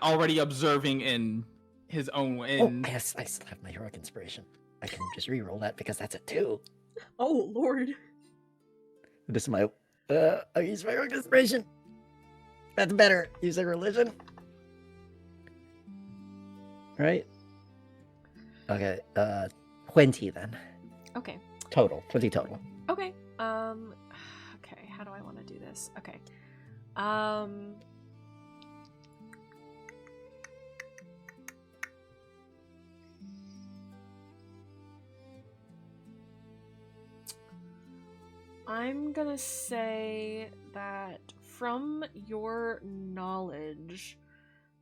already observing in his own way. Oh, yes, I still have my heroic inspiration. I can just re-roll that because that's a 2. Oh Lord. This is my I use my heroic inspiration. That's better. Use a religion. Right? Okay, 20 then. Okay. Total. 20 total. Okay. Okay, how do I want to do this? Okay. I'm gonna say that from your knowledge,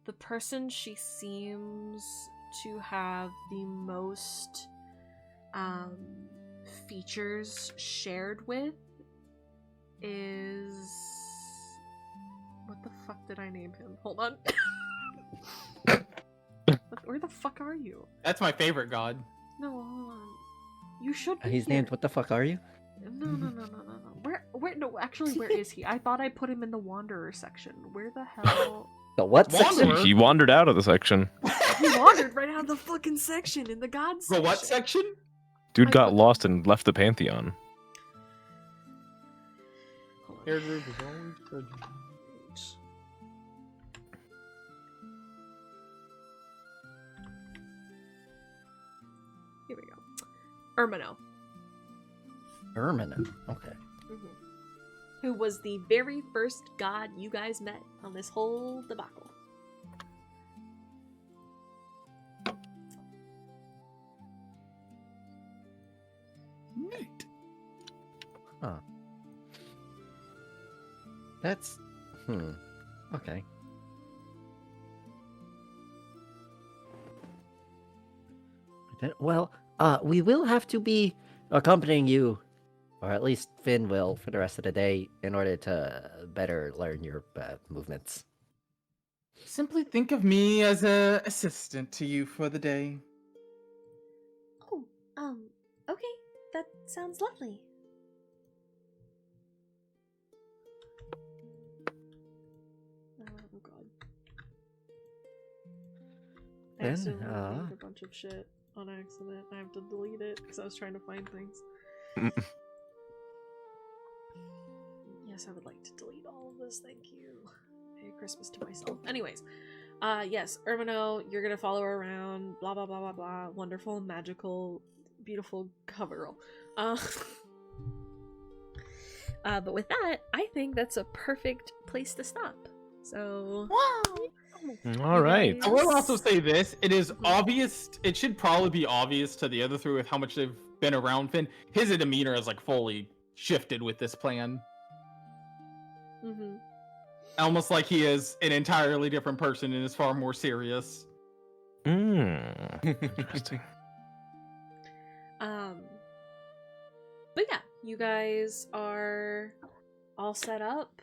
the person she seems to have the most features shared with is... What the fuck did I name him? Hold on. Where the fuck are you? That's my favorite god. No, hold on. You should be He's here. named What the Fuck Are You? No. No, actually, where is he? I thought I put him in the Wanderer section. Where the hell? The what section? Wanderer? He wandered out of the section. He wandered right out of the fucking section in the God The section. what section? Dude I got put- lost and left the Pantheon. Hold on. Hair group is always good. Here we go. Ermino. Ermina. Okay. Who was the very first god you guys met on this whole debacle. Neat. Huh. That's... Okay. Well, we will have to be accompanying you, or at least Finn will, for the rest of the day, in order to better learn your movements. Simply think of me as an assistant to you for the day. Oh, okay. That sounds lovely. Oh god. I Then, accidentally named a bunch of shit on accident. I have to delete it because I was trying to find things. Yes, I would like to delete all of this. Thank you. Merry Christmas to myself. Anyways, yes, Ermino, you're gonna follow her around. Blah blah blah blah blah. Wonderful, magical, beautiful cover girl. But with that, I think that's a perfect place to stop. So, All right. I will also say this. It is obvious. It should probably be obvious to the other three with how much they've been around Finn. His demeanor has like fully shifted with this plan. Mm-hmm. Almost like he is an entirely different person and is far more serious. Interesting. But yeah, you guys are all set up.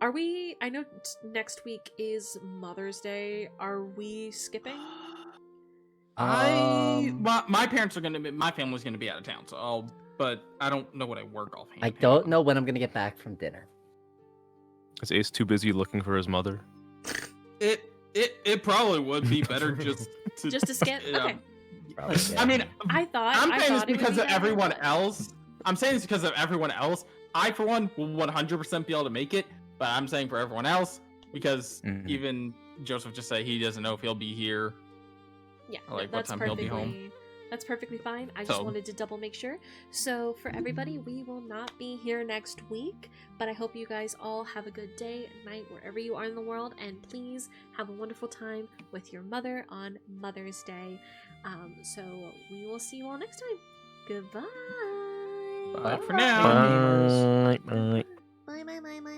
Are we? I know next week is Mother's Day. Are we skipping? My parents are gonna be, my family's gonna be out of town, so but I don't know what I work offhand. I don't know when I'm gonna get back from dinner. Is Ace too busy looking for his mother? It probably would be better just Just to skip? Okay. Probably, yeah. I mean, I'm saying this thought it would because be of that, everyone but- else. I'm saying this because of everyone else. I, for one, will 100% be able to make it, but I'm saying for everyone else because even Joseph just said he doesn't know if he'll be here. Yeah, Or, like, what that's time he'll be home. perfectly. That's perfectly fine. I just So- wanted to double make sure. So for everybody, we will not be here next week, but I hope you guys all have a good day, night, wherever you are in the world, and please have a wonderful time with your mother on Mother's Day. So we will see you all next time. Goodbye. Bye for now. Bye. Bye. Bye, bye, bye, bye.